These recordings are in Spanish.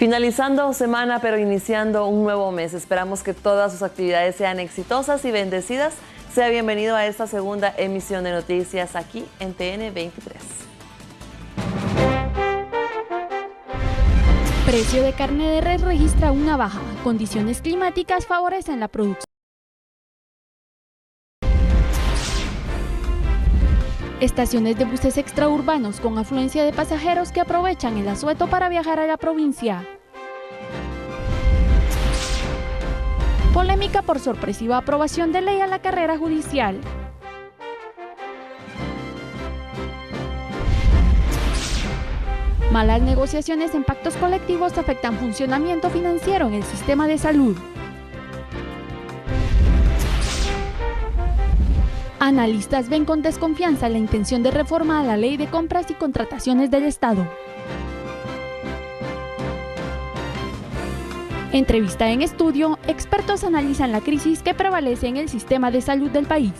Finalizando semana, pero iniciando un nuevo mes. Esperamos que todas sus actividades sean exitosas y bendecidas. Sea bienvenido a esta segunda emisión de noticias aquí en TN23. Precio de carne de res registra una baja. Condiciones climáticas favorecen la producción. Estaciones de buses extraurbanos con afluencia de pasajeros que aprovechan el asueto para viajar a la provincia. Polémica por sorpresiva aprobación de ley a la carrera judicial. Malas negociaciones en pactos colectivos afectan funcionamiento financiero en el sistema de salud. Analistas ven con desconfianza la intención de reforma a la Ley de Compras y Contrataciones del Estado. Entrevista en estudio, expertos analizan la crisis que prevalece en el sistema de salud del país.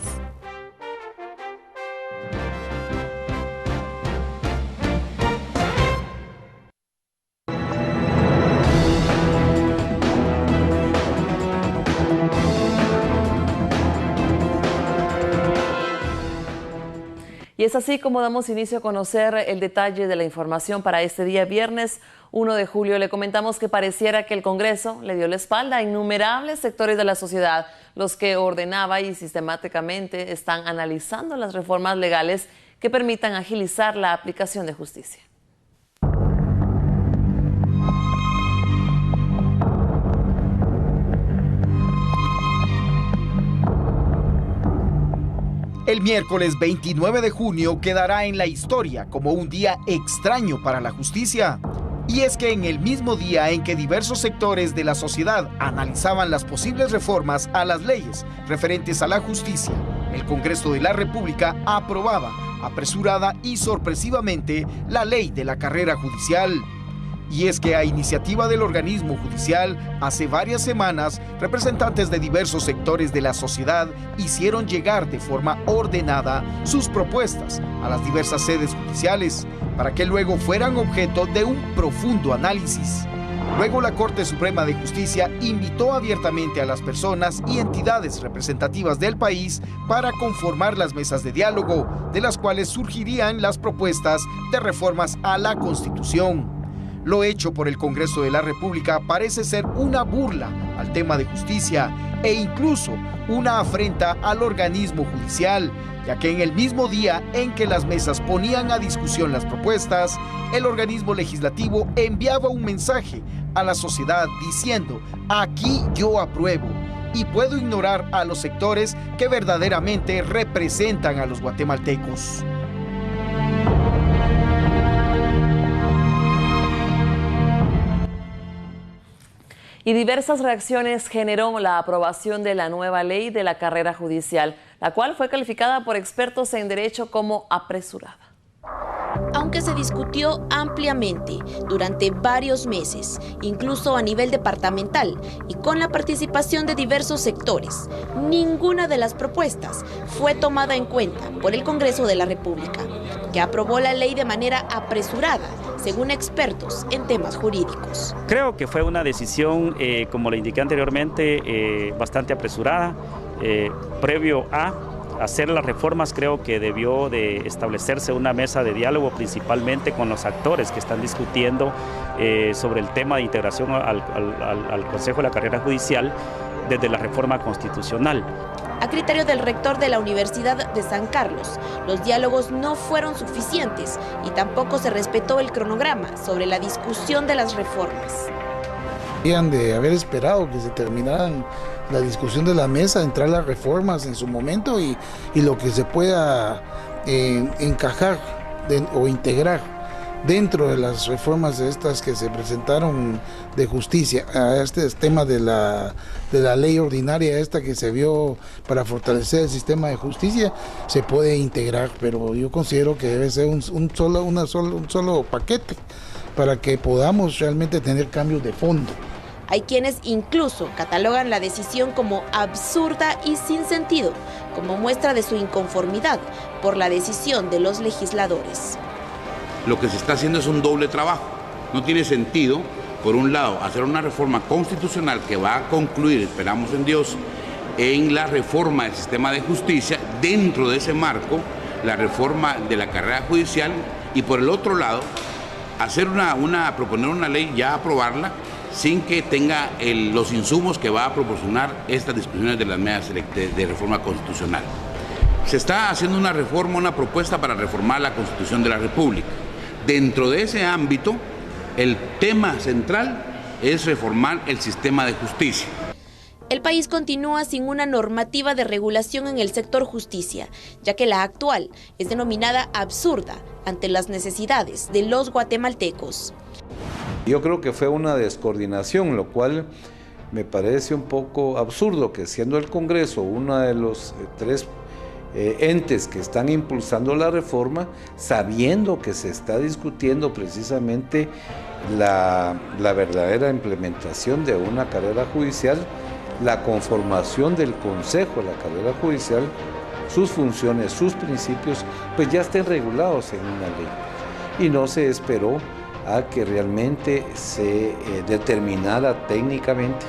Y es así como damos inicio a conocer el detalle de la información para este día viernes 1 de julio. Le comentamos que pareciera que el Congreso le dio la espalda a innumerables sectores de la sociedad, los que ordenaba y sistemáticamente están analizando las reformas legales que permitan agilizar la aplicación de justicia. El miércoles 29 de junio quedará en la historia como un día extraño para la justicia. Y es que en el mismo día en que diversos sectores de la sociedad analizaban las posibles reformas a las leyes referentes a la justicia, el Congreso de la República aprobaba apresurada y sorpresivamente la ley de la carrera judicial. Y es que a iniciativa del organismo judicial, hace varias semanas, representantes de diversos sectores de la sociedad hicieron llegar de forma ordenada sus propuestas a las diversas sedes judiciales para que luego fueran objeto de un profundo análisis. Luego la Corte Suprema de Justicia invitó abiertamente a las personas y entidades representativas del país para conformar las mesas de diálogo, de las cuales surgirían las propuestas de reformas a la Constitución. Lo hecho por el Congreso de la República parece ser una burla al tema de justicia e incluso una afrenta al organismo judicial, ya que en el mismo día en que las mesas ponían a discusión las propuestas, el organismo legislativo enviaba un mensaje a la sociedad diciendo: aquí yo apruebo, y puedo ignorar a los sectores que verdaderamente representan a los guatemaltecos. Y diversas reacciones generó la aprobación de la nueva ley de la carrera judicial, la cual fue calificada por expertos en derecho como apresurada. Aunque se discutió ampliamente durante varios meses, incluso a nivel departamental y con la participación de diversos sectores, ninguna de las propuestas fue tomada en cuenta por el Congreso de la República, que aprobó la ley de manera apresurada, según expertos en temas jurídicos. Creo que fue una decisión, como le indiqué anteriormente, bastante apresurada, previo a hacer las reformas. Creo que debió de establecerse una mesa de diálogo principalmente con los actores que están discutiendo sobre el tema de integración al Consejo de la Carrera Judicial desde la reforma constitucional. A criterio del rector de la Universidad de San Carlos, los diálogos no fueron suficientes y tampoco se respetó el cronograma sobre la discusión de las reformas. Deberían de haber esperado que se terminaran la discusión de la mesa, entrar las reformas en su momento y lo que se pueda encajar o integrar dentro de las reformas estas que se presentaron de justicia, a este tema de la ley ordinaria esta que se vio para fortalecer el sistema de justicia, se puede integrar, pero yo considero que debe ser un solo paquete para que podamos realmente tener cambios de fondo. Hay quienes incluso catalogan la decisión como absurda y sin sentido, como muestra de su inconformidad por la decisión de los legisladores. Lo que se está haciendo es un doble trabajo. No tiene sentido por un lado, hacer una reforma constitucional que va a concluir, esperamos en Dios, en la reforma del sistema de justicia, dentro de ese marco, la reforma de la carrera judicial, y por el otro lado, hacer proponer una ley, ya aprobarla, sin que tenga los insumos que va a proporcionar estas discusiones de las mesas de reforma constitucional. Se está haciendo una reforma, una propuesta para reformar la Constitución de la República. Dentro de ese ámbito, el tema central es reformar el sistema de justicia. El país continúa sin una normativa de regulación en el sector justicia, ya que la actual es denominada absurda ante las necesidades de los guatemaltecos. Yo creo que fue una descoordinación, lo cual me parece un poco absurdo que siendo el Congreso uno de los tres entes que están impulsando la reforma, sabiendo que se está discutiendo precisamente la verdadera implementación de una carrera judicial, la conformación del Consejo de la Carrera Judicial, sus funciones, sus principios, pues ya estén regulados en una ley. Y no se esperó a que realmente se determinara técnicamente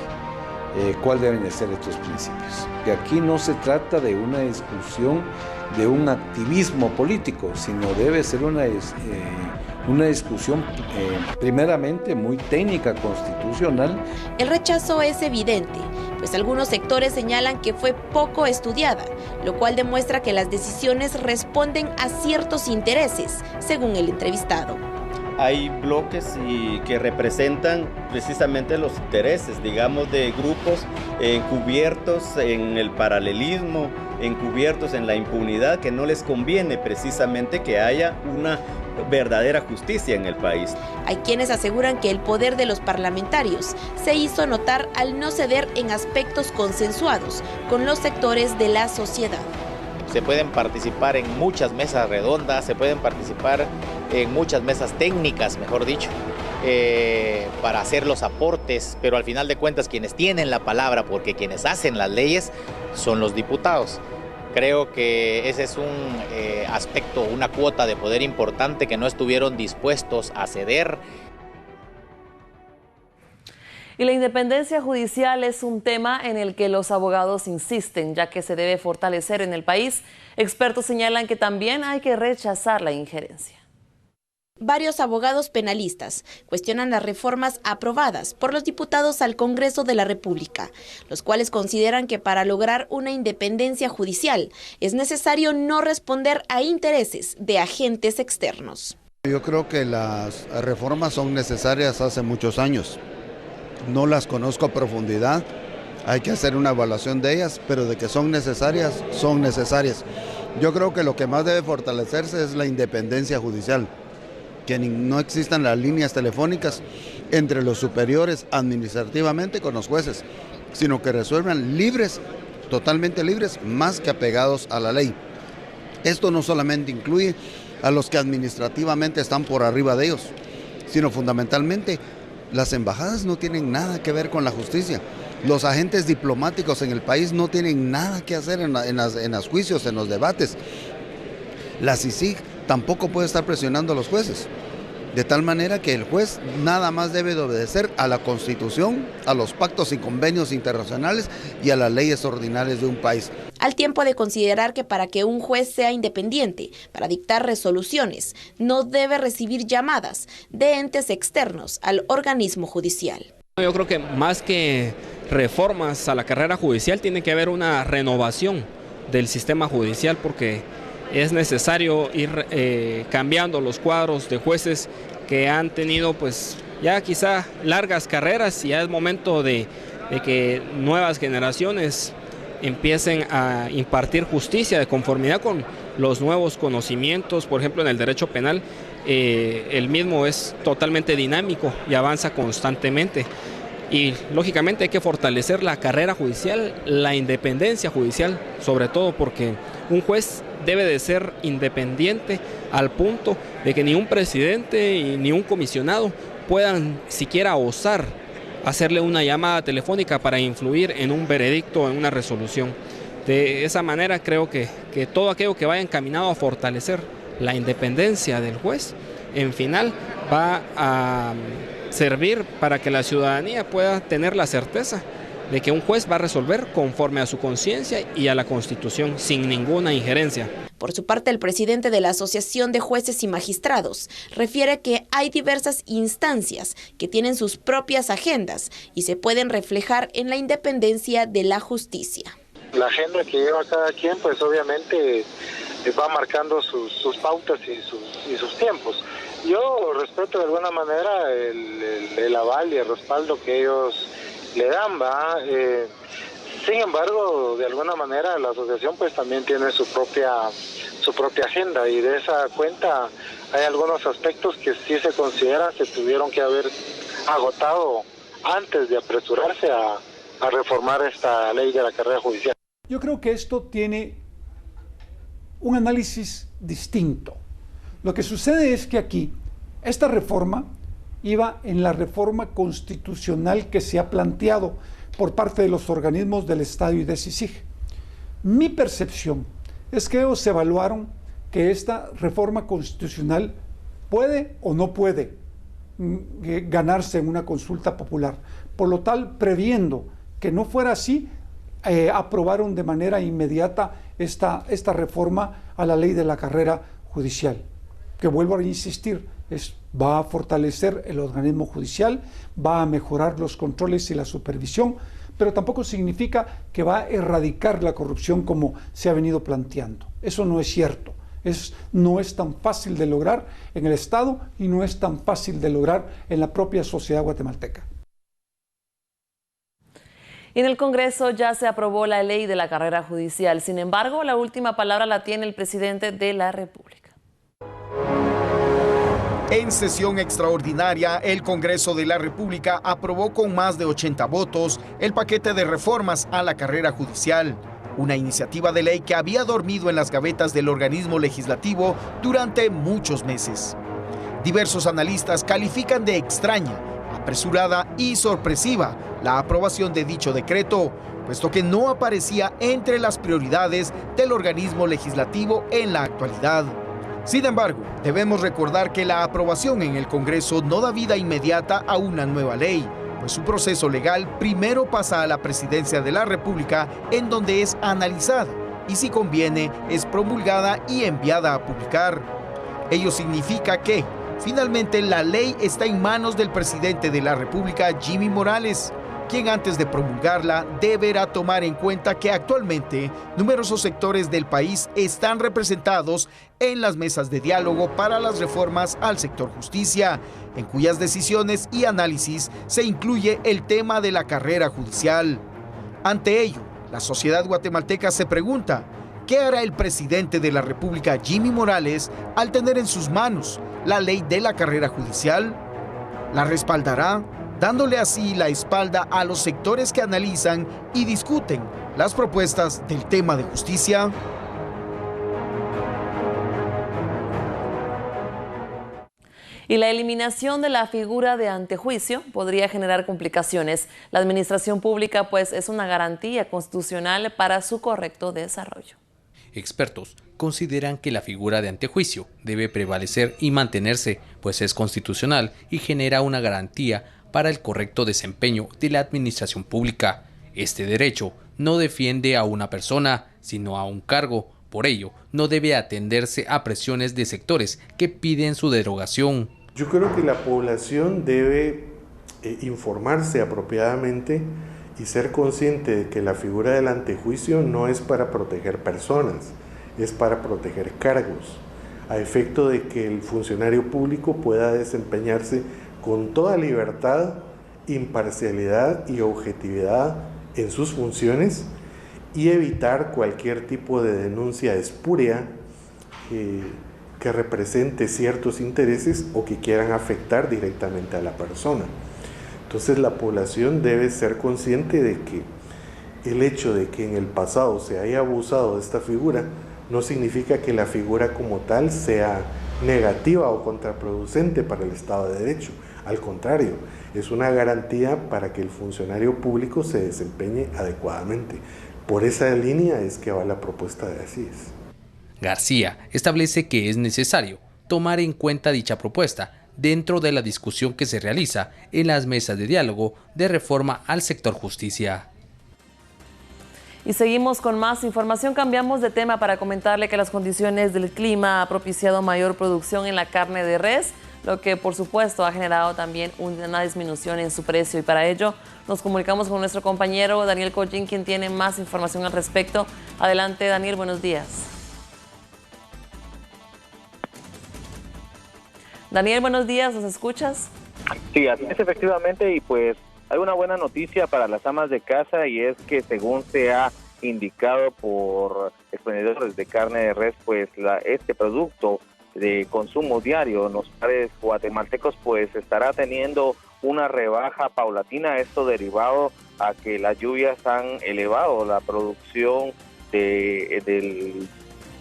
cuáles deben de ser estos principios. Y aquí no se trata de una discusión de un activismo político, sino debe ser una discusión primeramente muy técnica, constitucional. El rechazo es evidente, pues algunos sectores señalan que fue poco estudiada, lo cual demuestra que las decisiones responden a ciertos intereses, según el entrevistado. Hay bloques que representan precisamente los intereses, digamos, de grupos encubiertos en el paralelismo, encubiertos en la impunidad, que no les conviene precisamente que haya una verdadera justicia en el país. Hay quienes aseguran que el poder de los parlamentarios se hizo notar al no ceder en aspectos consensuados con los sectores de la sociedad. Se pueden participar en muchas mesas redondas, se pueden participar en muchas mesas técnicas, mejor dicho, para hacer los aportes, pero al final de cuentas quienes tienen la palabra, porque quienes hacen las leyes son los diputados. Creo que ese es un aspecto, una cuota de poder importante que no estuvieron dispuestos a ceder. Y la independencia judicial es un tema en el que los abogados insisten, ya que se debe fortalecer en el país. Expertos señalan que también hay que rechazar la injerencia. Varios abogados penalistas cuestionan las reformas aprobadas por los diputados al Congreso de la República, los cuales consideran que para lograr una independencia judicial es necesario no responder a intereses de agentes externos. Yo creo que las reformas son necesarias hace muchos años. No las conozco a profundidad, hay que hacer una evaluación de ellas, pero de que son necesarias, son necesarias. Yo creo que lo que más debe fortalecerse es la independencia judicial, que no existan las líneas telefónicas entre los superiores administrativamente con los jueces, sino que resuelvan libres, totalmente libres, más que apegados a la ley. Esto no solamente incluye a los que administrativamente están por arriba de ellos, sino fundamentalmente las embajadas no tienen nada que ver con la justicia. Los agentes diplomáticos en el país no tienen nada que hacer en los juicios, en los debates. La CICIG tampoco puede estar presionando a los jueces. De tal manera que el juez nada más debe de obedecer a la Constitución, a los pactos y convenios internacionales y a las leyes ordinarias de un país. Al tiempo de considerar que para que un juez sea independiente para dictar resoluciones, no debe recibir llamadas de entes externos al organismo judicial. Yo creo que más que reformas a la carrera judicial tiene que haber una renovación del sistema judicial, porque es necesario ir cambiando los cuadros de jueces que han tenido pues ya quizá largas carreras, y ya es momento de que nuevas generaciones empiecen a impartir justicia de conformidad con los nuevos conocimientos. Por ejemplo, en el derecho penal, el mismo es totalmente dinámico y avanza constantemente. Y lógicamente hay que fortalecer la carrera judicial, la independencia judicial, sobre todo porque un juez debe de ser independiente al punto de que ni un presidente y ni un comisionado puedan siquiera osar hacerle una llamada telefónica para influir en un veredicto o en una resolución. De esa manera creo que todo aquello que vaya encaminado a fortalecer la independencia del juez, en final va a servir para que la ciudadanía pueda tener la certeza de que un juez va a resolver conforme a su conciencia y a la Constitución, sin ninguna injerencia. Por su parte, el presidente de la Asociación de Jueces y Magistrados refiere que hay diversas instancias que tienen sus propias agendas y se pueden reflejar en la independencia de la justicia. La agenda que lleva cada quien, pues obviamente va marcando sus pautas y sus tiempos. Yo respeto de alguna manera el aval y el respaldo que ellos le dan, ¿va? Sin embargo, de alguna manera la asociación pues también tiene su propia agenda, y de esa cuenta hay algunos aspectos que sí se consideran se tuvieron que haber agotado antes de apresurarse a reformar esta ley de la carrera judicial. Yo creo que esto tiene un análisis distinto. Lo que sucede es que aquí esta reforma iba en la reforma constitucional que se ha planteado por parte de los organismos del Estado y de CICIG. Mi percepción es que ellos evaluaron que esta reforma constitucional puede o no puede ganarse en una consulta popular. Por lo tal, previendo que no fuera así, aprobaron de manera inmediata esta reforma a la ley de la carrera judicial, que vuelvo a insistir, va a fortalecer el organismo judicial, va a mejorar los controles y la supervisión, pero tampoco significa que va a erradicar la corrupción como se ha venido planteando. Eso no es cierto. No es tan fácil de lograr en el Estado y no es tan fácil de lograr en la propia sociedad guatemalteca. Y en el Congreso ya se aprobó la ley de la carrera judicial. Sin embargo, la última palabra la tiene el presidente de la República. En sesión extraordinaria, el Congreso de la República aprobó con más de 80 votos el paquete de reformas a la carrera judicial, una iniciativa de ley que había dormido en las gavetas del organismo legislativo durante muchos meses. Diversos analistas califican de extraña, apresurada y sorpresiva la aprobación de dicho decreto, puesto que no aparecía entre las prioridades del organismo legislativo en la actualidad. Sin embargo, debemos recordar que la aprobación en el Congreso no da vida inmediata a una nueva ley, pues su proceso legal primero pasa a la Presidencia de la República, en donde es analizada y, si conviene, es promulgada y enviada a publicar. Ello significa que, finalmente, la ley está en manos del presidente de la República, Jimmy Morales, quien antes de promulgarla deberá tomar en cuenta que actualmente numerosos sectores del país están representados en las mesas de diálogo para las reformas al sector justicia, en cuyas decisiones y análisis se incluye el tema de la carrera judicial. Ante ello, la sociedad guatemalteca se pregunta, ¿qué hará el presidente de la República, Jimmy Morales, al tener en sus manos la ley de la carrera judicial? ¿La respaldará, dándole así la espalda a los sectores que analizan y discuten las propuestas del tema de justicia? Y la eliminación de la figura de antejuicio podría generar complicaciones. La administración pública, pues, es una garantía constitucional para su correcto desarrollo. Expertos consideran que la figura de antejuicio debe prevalecer y mantenerse, pues es constitucional y genera una garantía para el correcto desempeño de la administración pública. Este derecho no defiende a una persona, sino a un cargo. Por ello, no debe atenderse a presiones de sectores que piden su derogación. Yo creo que la población debe informarse apropiadamente y ser consciente de que la figura del antejuicio no es para proteger personas, es para proteger cargos, a efecto de que el funcionario público pueda desempeñarse con toda libertad, imparcialidad y objetividad en sus funciones y evitar cualquier tipo de denuncia espúrea que represente ciertos intereses o que quieran afectar directamente a la persona. Entonces la población debe ser consciente de que el hecho de que en el pasado se haya abusado de esta figura no significa que la figura como tal sea negativa o contraproducente para el Estado de Derecho. Al contrario, es una garantía para que el funcionario público se desempeñe adecuadamente. Por esa línea es que va la propuesta de Asís. García establece que es necesario tomar en cuenta dicha propuesta, dentro de la discusión que se realiza en las mesas de diálogo de reforma al sector justicia. Y seguimos con más información. Cambiamos de tema para comentarle que las condiciones del clima ha propiciado mayor producción en la carne de res, lo que por supuesto ha generado también una disminución en su precio. Y para ello nos comunicamos con nuestro compañero Daniel Collín, quien tiene más información al respecto. Adelante, Daniel, buenos días. Daniel, buenos días, ¿nos escuchas? Sí, así es efectivamente, y pues hay una buena noticia para las amas de casa, y es que según se ha indicado por expendedores de carne de res, pues este producto de consumo diario en los hogares guatemaltecos pues estará teniendo una rebaja paulatina, esto derivado a que las lluvias han elevado la producción del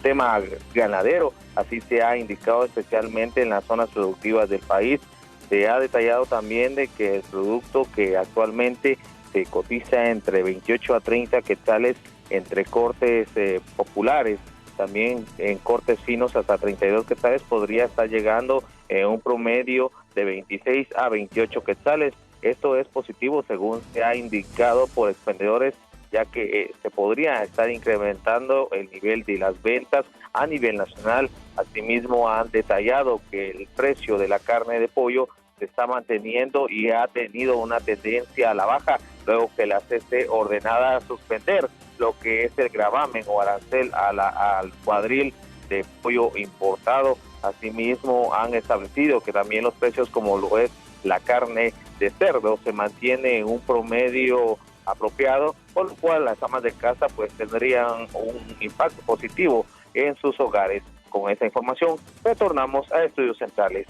tema ganadero, así se ha indicado especialmente en las zonas productivas del país. Se ha detallado también de que el producto que actualmente se cotiza entre 28 a 30 quetzales entre cortes populares, también en cortes finos hasta 32 quetzales, podría estar llegando en un promedio de 26 a 28 quetzales. Esto es positivo según se ha indicado por expendedores, ya que se podría estar incrementando el nivel de las ventas a nivel nacional. Asimismo han detallado que el precio de la carne de pollo se está manteniendo y ha tenido una tendencia a la baja, luego que la CC ordenada a suspender lo que es el gravamen o arancel al cuadril de pollo importado. Asimismo han establecido que también los precios, como lo es la carne de cerdo, se mantiene en un promedio apropiado, por lo cual las amas de casa pues tendrían un impacto positivo en sus hogares. Con esta información retornamos a Estudios Centrales.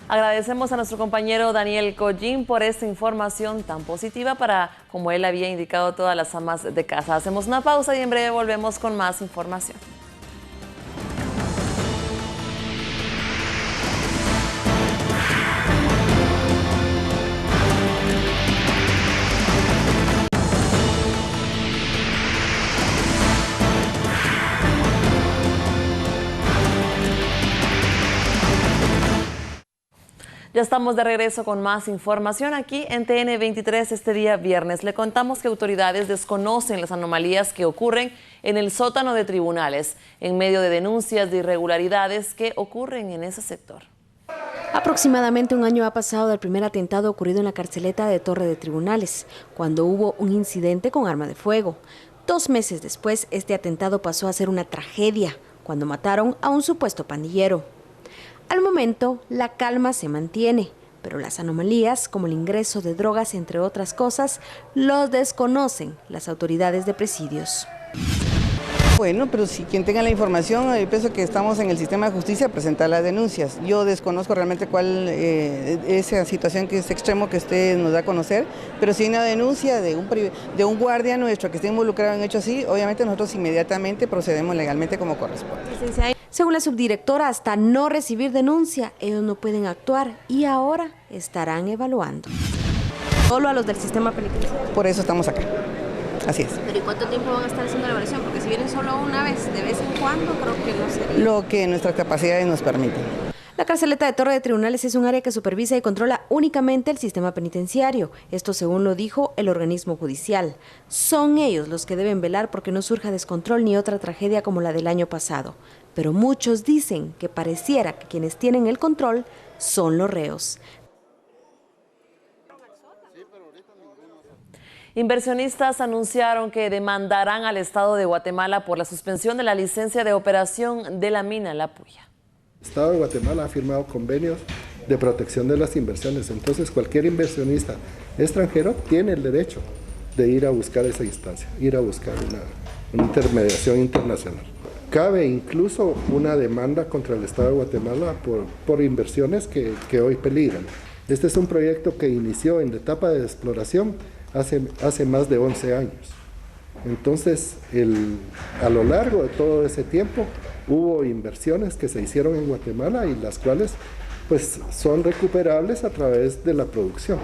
Agradecemos a nuestro compañero Daniel Collín por esta información tan positiva para, como él había indicado, todas las amas de casa. Hacemos una pausa y en breve volvemos con más información. Ya estamos de regreso con más información aquí en TN23 este día viernes. Le contamos que autoridades desconocen las anomalías que ocurren en el sótano de tribunales en medio de denuncias de irregularidades que ocurren en ese sector. Aproximadamente un año ha pasado del primer atentado ocurrido en la carceleta de Torre de Tribunales, cuando hubo un incidente con arma de fuego. 2 meses después, este atentado pasó a ser una tragedia, cuando mataron a un supuesto pandillero. Al momento, la calma se mantiene, pero las anomalías, como el ingreso de drogas, entre otras cosas, los desconocen las autoridades de presidios. Bueno, pero si quien tenga la información, yo pienso que estamos en el sistema de justicia a presentar las denuncias. Yo desconozco realmente cuál esa situación que es extremo que usted nos da a conocer, pero si hay una denuncia de un guardia nuestro que esté involucrado en hechos así, obviamente nosotros inmediatamente procedemos legalmente como corresponde. Según la subdirectora, hasta no recibir denuncia, ellos no pueden actuar y ahora estarán evaluando. Solo a los del sistema penitenciario. Por eso estamos acá. Así es. ¿Pero y cuánto tiempo van a estar haciendo la evaluación? Porque si vienen solo una vez, de vez en cuando, creo que no sería. Lo que nuestras capacidades nos permiten. La carceleta de Torre de Tribunales es un área que supervisa y controla únicamente el sistema penitenciario. Esto según lo dijo el organismo judicial. Son ellos los que deben velar porque no surja descontrol ni otra tragedia como la del año pasado. Pero muchos dicen que pareciera que quienes tienen el control son los reos. Inversionistas anunciaron que demandarán al Estado de Guatemala por la suspensión de la licencia de operación de la mina La Puya. El Estado de Guatemala ha firmado convenios de protección de las inversiones, entonces cualquier inversionista extranjero tiene el derecho de ir a buscar esa instancia, ir a buscar una intermediación internacional. Cabe incluso una demanda contra el Estado de Guatemala por inversiones que hoy peligran. Este es un proyecto que inició en la etapa de exploración hace más de 11 años. Entonces, a lo largo de todo ese tiempo, hubo inversiones que se hicieron en Guatemala y las cuales pues, son recuperables a través de la producción.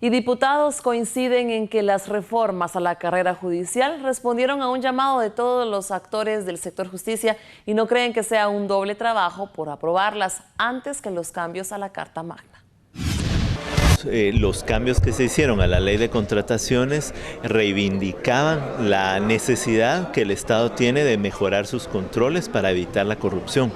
Y diputados coinciden en que las reformas a la carrera judicial respondieron a un llamado de todos los actores del sector justicia y no creen que sea un doble trabajo por aprobarlas antes que los cambios a la Carta Magna. Los cambios que se hicieron a la ley de contrataciones reivindicaban la necesidad que el Estado tiene de mejorar sus controles para evitar la corrupción.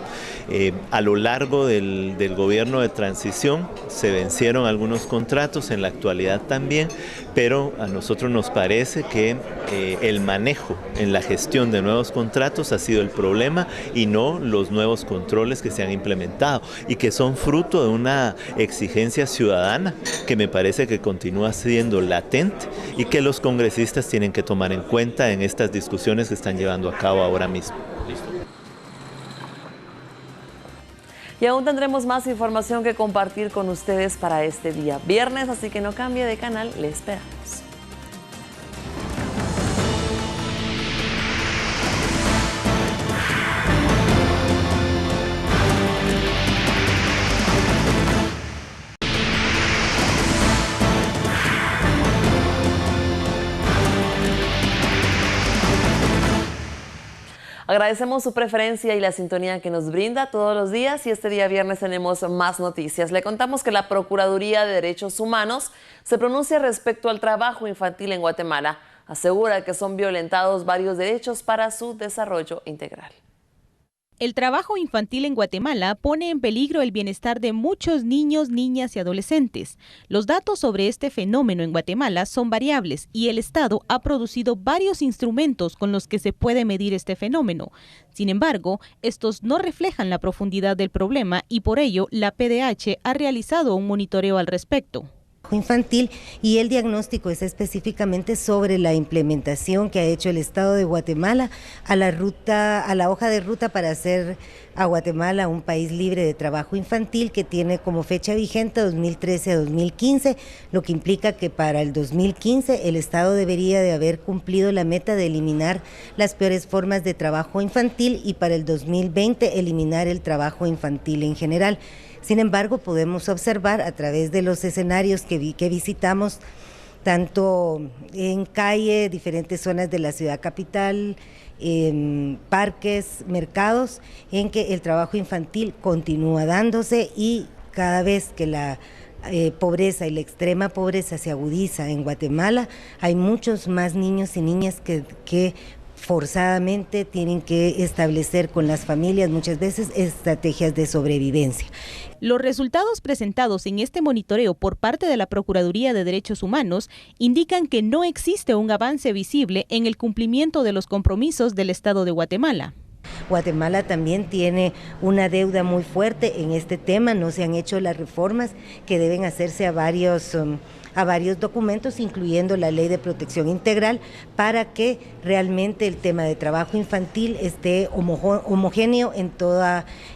A lo largo del gobierno de transición se vencieron algunos contratos, en la actualidad también, pero a nosotros nos parece que el manejo en la gestión de nuevos contratos ha sido el problema y no los nuevos controles que se han implementado y que son fruto de una exigencia ciudadana que me parece que continúa siendo latente y que los congresistas tienen que tomar en cuenta en estas discusiones que están llevando a cabo ahora mismo. Y aún tendremos más información que compartir con ustedes para este día viernes, así que no cambie de canal, le esperamos. Agradecemos su preferencia y la sintonía que nos brinda todos los días y este día viernes tenemos más noticias. Le contamos que la Procuraduría de Derechos Humanos se pronuncia respecto al trabajo infantil en Guatemala. Asegura que son violentados varios derechos para su desarrollo integral. El trabajo infantil en Guatemala pone en peligro el bienestar de muchos niños, niñas y adolescentes. Los datos sobre este fenómeno en Guatemala son variables y el Estado ha producido varios instrumentos con los que se puede medir este fenómeno. Sin embargo, estos no reflejan la profundidad del problema y por ello la PDH ha realizado un monitoreo al respecto. Infantil y el diagnóstico es específicamente sobre la implementación que ha hecho el Estado de Guatemala a la hoja de ruta para hacer a Guatemala un país libre de trabajo infantil, que tiene como fecha vigente 2013 a 2015, lo que implica que para el 2015 el Estado debería de haber cumplido la meta de eliminar las peores formas de trabajo infantil y para el 2020 eliminar el trabajo infantil en general. Sin embargo, podemos observar a través de los escenarios que visitamos, tanto en calle, diferentes zonas de la ciudad capital, parques, mercados, en que el trabajo infantil continúa dándose y cada vez que la pobreza y la extrema pobreza se agudiza en Guatemala, hay muchos más niños y niñas que forzadamente tienen que establecer con las familias muchas veces estrategias de sobrevivencia. Los resultados presentados en este monitoreo por parte de la Procuraduría de Derechos Humanos indican que no existe un avance visible en el cumplimiento de los compromisos del Estado de Guatemala. Guatemala también tiene una deuda muy fuerte en este tema, no se han hecho las reformas que deben hacerse a varios documentos, incluyendo la Ley de Protección Integral, para que realmente el tema de trabajo infantil esté homogéneo en todo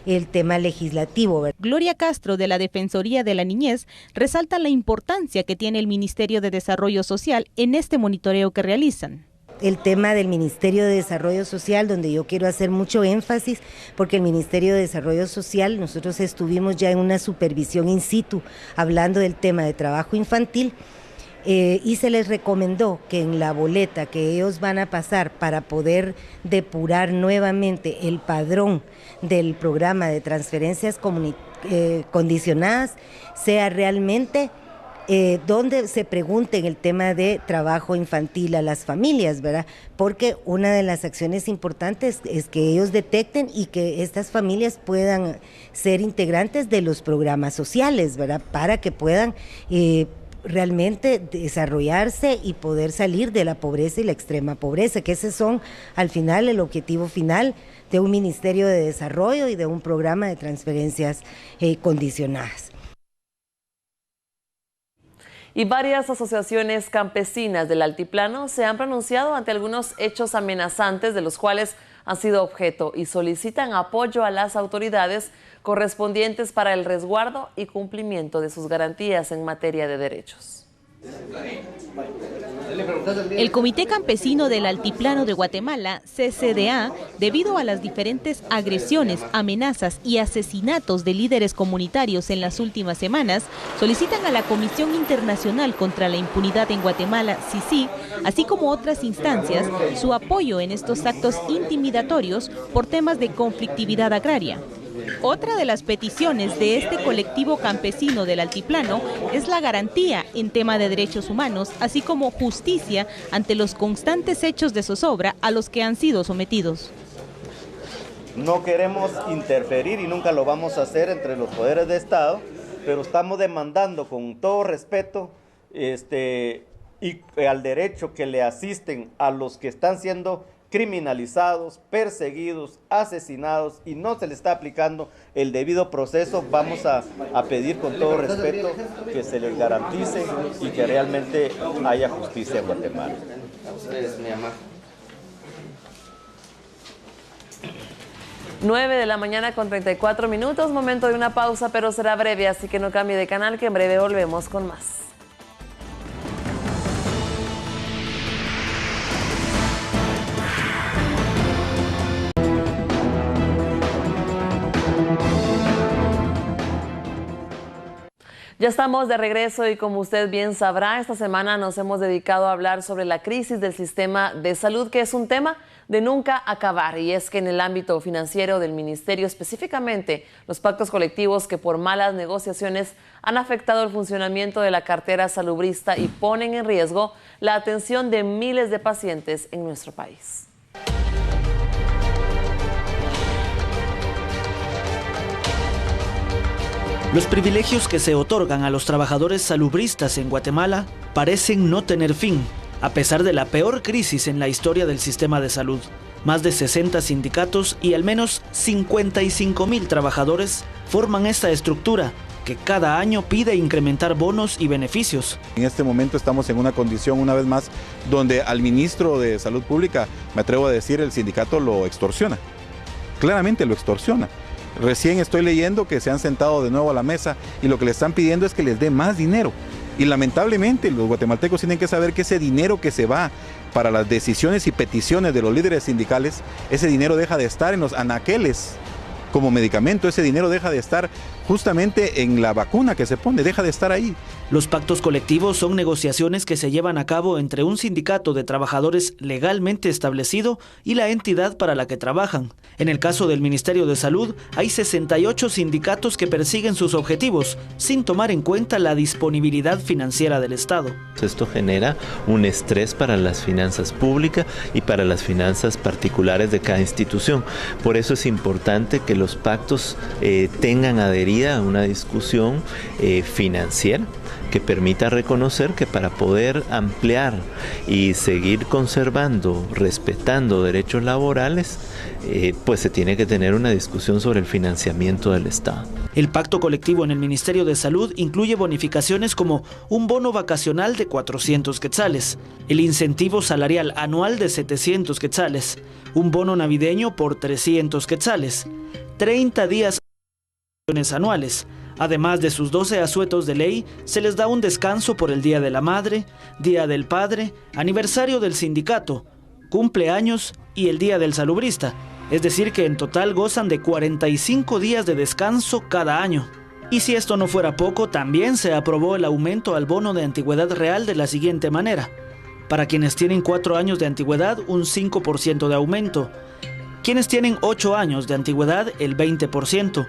el tema legislativo. Gloria Castro, de la Defensoría de la Niñez, resalta la importancia que tiene el Ministerio de Desarrollo Social en este monitoreo que realizan. El tema del Ministerio de Desarrollo Social, donde yo quiero hacer mucho énfasis, porque el Ministerio de Desarrollo Social, nosotros estuvimos ya en una supervisión in situ hablando del tema de trabajo infantil y se les recomendó que en la boleta que ellos van a pasar para poder depurar nuevamente el padrón del programa de transferencias condicionadas sea realmente donde se pregunten el tema de trabajo infantil a las familias, ¿verdad? Porque una de las acciones importantes es que ellos detecten y que estas familias puedan ser integrantes de los programas sociales, ¿verdad? Para que puedan realmente desarrollarse y poder salir de la pobreza y la extrema pobreza, que ese son al final el objetivo final de un Ministerio de Desarrollo y de un programa de transferencias condicionadas. Y varias asociaciones campesinas del Altiplano se han pronunciado ante algunos hechos amenazantes de los cuales han sido objeto y solicitan apoyo a las autoridades correspondientes para el resguardo y cumplimiento de sus garantías en materia de derechos. El Comité Campesino del Altiplano de Guatemala, CCDA, debido a las diferentes agresiones, amenazas y asesinatos de líderes comunitarios en las últimas semanas, solicitan a la Comisión Internacional contra la Impunidad en Guatemala, CICIG, así como otras instancias, su apoyo en estos actos intimidatorios por temas de conflictividad agraria. Otra de las peticiones de este colectivo campesino del Altiplano es la garantía en tema de derechos humanos, así como justicia ante los constantes hechos de zozobra a los que han sido sometidos. No queremos interferir y nunca lo vamos a hacer entre los poderes de Estado, pero estamos demandando con todo respeto y al derecho que le asisten a los que están siendo criminalizados, perseguidos, asesinados y no se le está aplicando el debido proceso. Vamos a pedir con todo respeto que se les garantice y que realmente haya justicia en Guatemala. Nueve de la mañana con 34 minutos, momento de una pausa, pero será breve, así que no cambie de canal, que en breve volvemos con más. Ya estamos de regreso y como usted bien sabrá, esta semana nos hemos dedicado a hablar sobre la crisis del sistema de salud, que es un tema de nunca acabar. Y es que en el ámbito financiero del ministerio, específicamente los pactos colectivos que por malas negociaciones han afectado el funcionamiento de la cartera salubrista y ponen en riesgo la atención de miles de pacientes en nuestro país. Los privilegios que se otorgan a los trabajadores salubristas en Guatemala parecen no tener fin, a pesar de la peor crisis en la historia del sistema de salud. Más de 60 sindicatos y al menos 55,000 trabajadores forman esta estructura que cada año pide incrementar bonos y beneficios. En este momento estamos en una condición, una vez más, donde al ministro de Salud Pública, me atrevo a decir, el sindicato lo extorsiona. Claramente lo extorsiona. Recién estoy leyendo que se han sentado de nuevo a la mesa y lo que le están pidiendo es que les dé más dinero. Y lamentablemente los guatemaltecos tienen que saber que ese dinero que se va para las decisiones y peticiones de los líderes sindicales, ese dinero deja de estar en los anaqueles como medicamento, ese dinero deja de estar justamente en la vacuna que se pone, deja de estar ahí. Los pactos colectivos son negociaciones que se llevan a cabo entre un sindicato de trabajadores legalmente establecido y la entidad para la que trabajan. En el caso del Ministerio de Salud, hay 68 sindicatos que persiguen sus objetivos, sin tomar en cuenta la disponibilidad financiera del Estado. Esto genera un estrés para las finanzas públicas y para las finanzas particulares de cada institución. Por eso es importante que los pactos tengan adherida a una discusión financiera que permita reconocer que para poder ampliar y seguir conservando, respetando derechos laborales, pues se tiene que tener una discusión sobre el financiamiento del Estado. El pacto colectivo en el Ministerio de Salud incluye bonificaciones como un bono vacacional de 400 quetzales, el incentivo salarial anual de 700 quetzales, un bono navideño por 300 quetzales, 30 días anuales. Además de sus 12 asuetos de ley, se les da un descanso por el Día de la Madre, Día del Padre, aniversario del sindicato, cumpleaños y el Día del Salubrista. Es decir que en total gozan de 45 días de descanso cada año. Y si esto no fuera poco, también se aprobó el aumento al bono de antigüedad real de la siguiente manera. Para quienes tienen 4 años de antigüedad, un 5% de aumento. Quienes tienen 8 años de antigüedad, el 20%.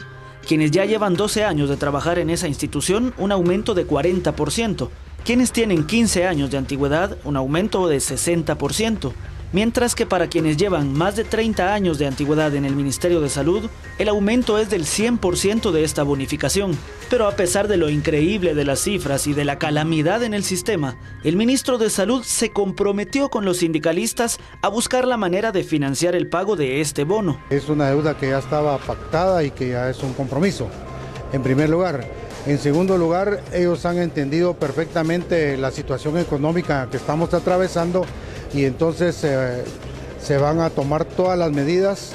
Quienes ya llevan 12 años de trabajar en esa institución, un aumento de 40%. Quienes tienen 15 años de antigüedad, un aumento de 60%. Mientras que para quienes llevan más de 30 años de antigüedad en el Ministerio de Salud, el aumento es del 100% de esta bonificación. Pero a pesar de lo increíble de las cifras y de la calamidad en el sistema, el ministro de Salud se comprometió con los sindicalistas a buscar la manera de financiar el pago de este bono. Es una deuda que ya estaba pactada y que ya es un compromiso, en primer lugar. En segundo lugar, ellos han entendido perfectamente la situación económica que estamos atravesando y entonces se van a tomar todas las medidas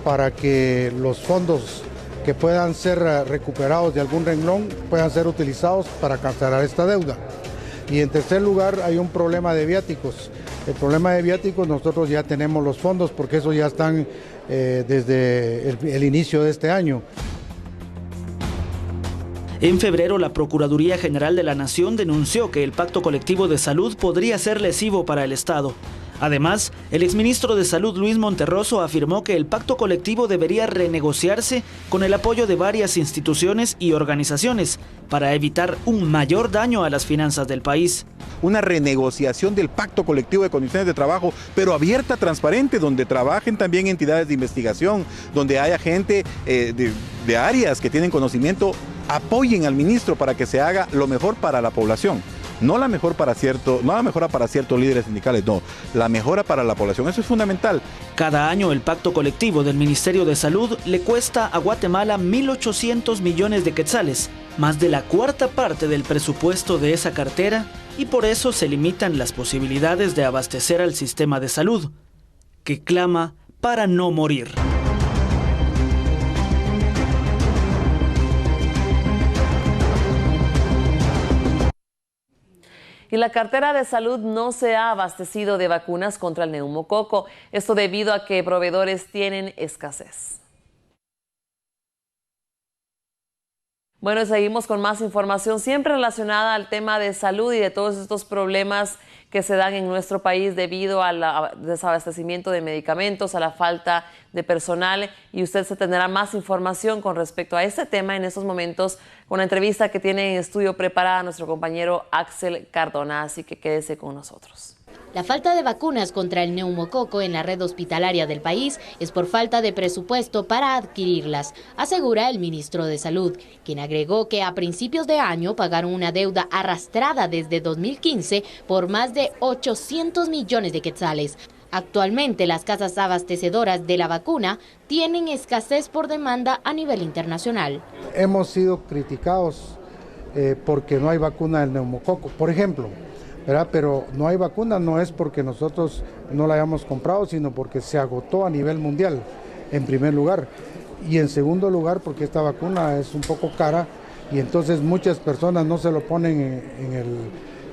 para que los fondos que puedan ser recuperados de algún renglón puedan ser utilizados para cancelar esta deuda. Y en tercer lugar hay un problema de viáticos. El problema de viáticos nosotros ya tenemos los fondos porque esos ya están desde el inicio de este año. En febrero, la Procuraduría General de la Nación denunció que el Pacto Colectivo de Salud podría ser lesivo para el Estado. Además, el exministro de Salud Luis Monterroso afirmó que el pacto colectivo debería renegociarse con el apoyo de varias instituciones y organizaciones para evitar un mayor daño a las finanzas del país. Una renegociación del pacto colectivo de condiciones de trabajo, pero abierta, transparente, donde trabajen también entidades de investigación, donde haya gente de áreas que tienen conocimiento, apoyen al ministro para que se haga lo mejor para la población. No la mejora para ciertos líderes sindicales, no, la mejora para la población, eso es fundamental. Cada año el pacto colectivo del Ministerio de Salud le cuesta a Guatemala 1.800 millones de quetzales, más de la cuarta parte del presupuesto de esa cartera, y por eso se limitan las posibilidades de abastecer al sistema de salud, que clama para no morir. Y la cartera de salud no se ha abastecido de vacunas contra el neumococo, esto debido a que proveedores tienen escasez. Bueno, seguimos con más información siempre relacionada al tema de salud y de todos estos problemas que se dan en nuestro país debido al desabastecimiento de medicamentos, a la falta de personal, y usted se tendrá más información con respecto a este tema en estos momentos con la entrevista que tiene en estudio preparada nuestro compañero Axel Cardona, así que quédese con nosotros. La falta de vacunas contra el neumococo en la red hospitalaria del país es por falta de presupuesto para adquirirlas, asegura el ministro de Salud, quien agregó que a principios de año pagaron una deuda arrastrada desde 2015 por más de 800 millones de quetzales. Actualmente las casas abastecedoras de la vacuna tienen escasez por demanda a nivel internacional. Hemos sido criticados porque no hay vacuna del neumococo, por ejemplo. ¿Verdad? Pero no hay vacuna, no es porque nosotros no la hayamos comprado, sino porque se agotó a nivel mundial, en primer lugar. Y en segundo lugar, porque esta vacuna es un poco cara y entonces muchas personas no se lo ponen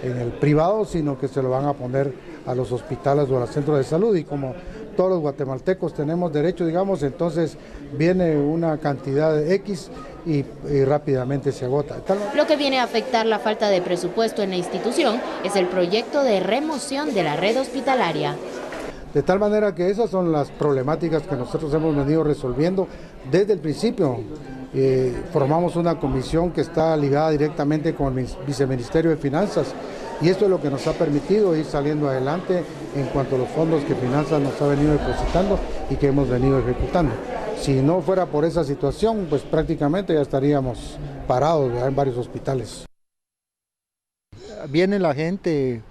en el privado, sino que se lo van a poner a los hospitales o a los centros de salud. Y como todos los guatemaltecos tenemos derecho, digamos, entonces viene una cantidad de X y rápidamente se agota. Lo que viene a afectar la falta de presupuesto en la institución es el proyecto de remoción de la red hospitalaria. De tal manera que esas son las problemáticas que nosotros hemos venido resolviendo desde el principio. Formamos una comisión que está ligada directamente con el Viceministerio de Finanzas y esto es lo que nos ha permitido ir saliendo adelante en cuanto a los fondos que Finanzas nos ha venido depositando y que hemos venido ejecutando. Si no fuera por esa situación, pues prácticamente ya estaríamos parados en varios hospitales. Viene la gente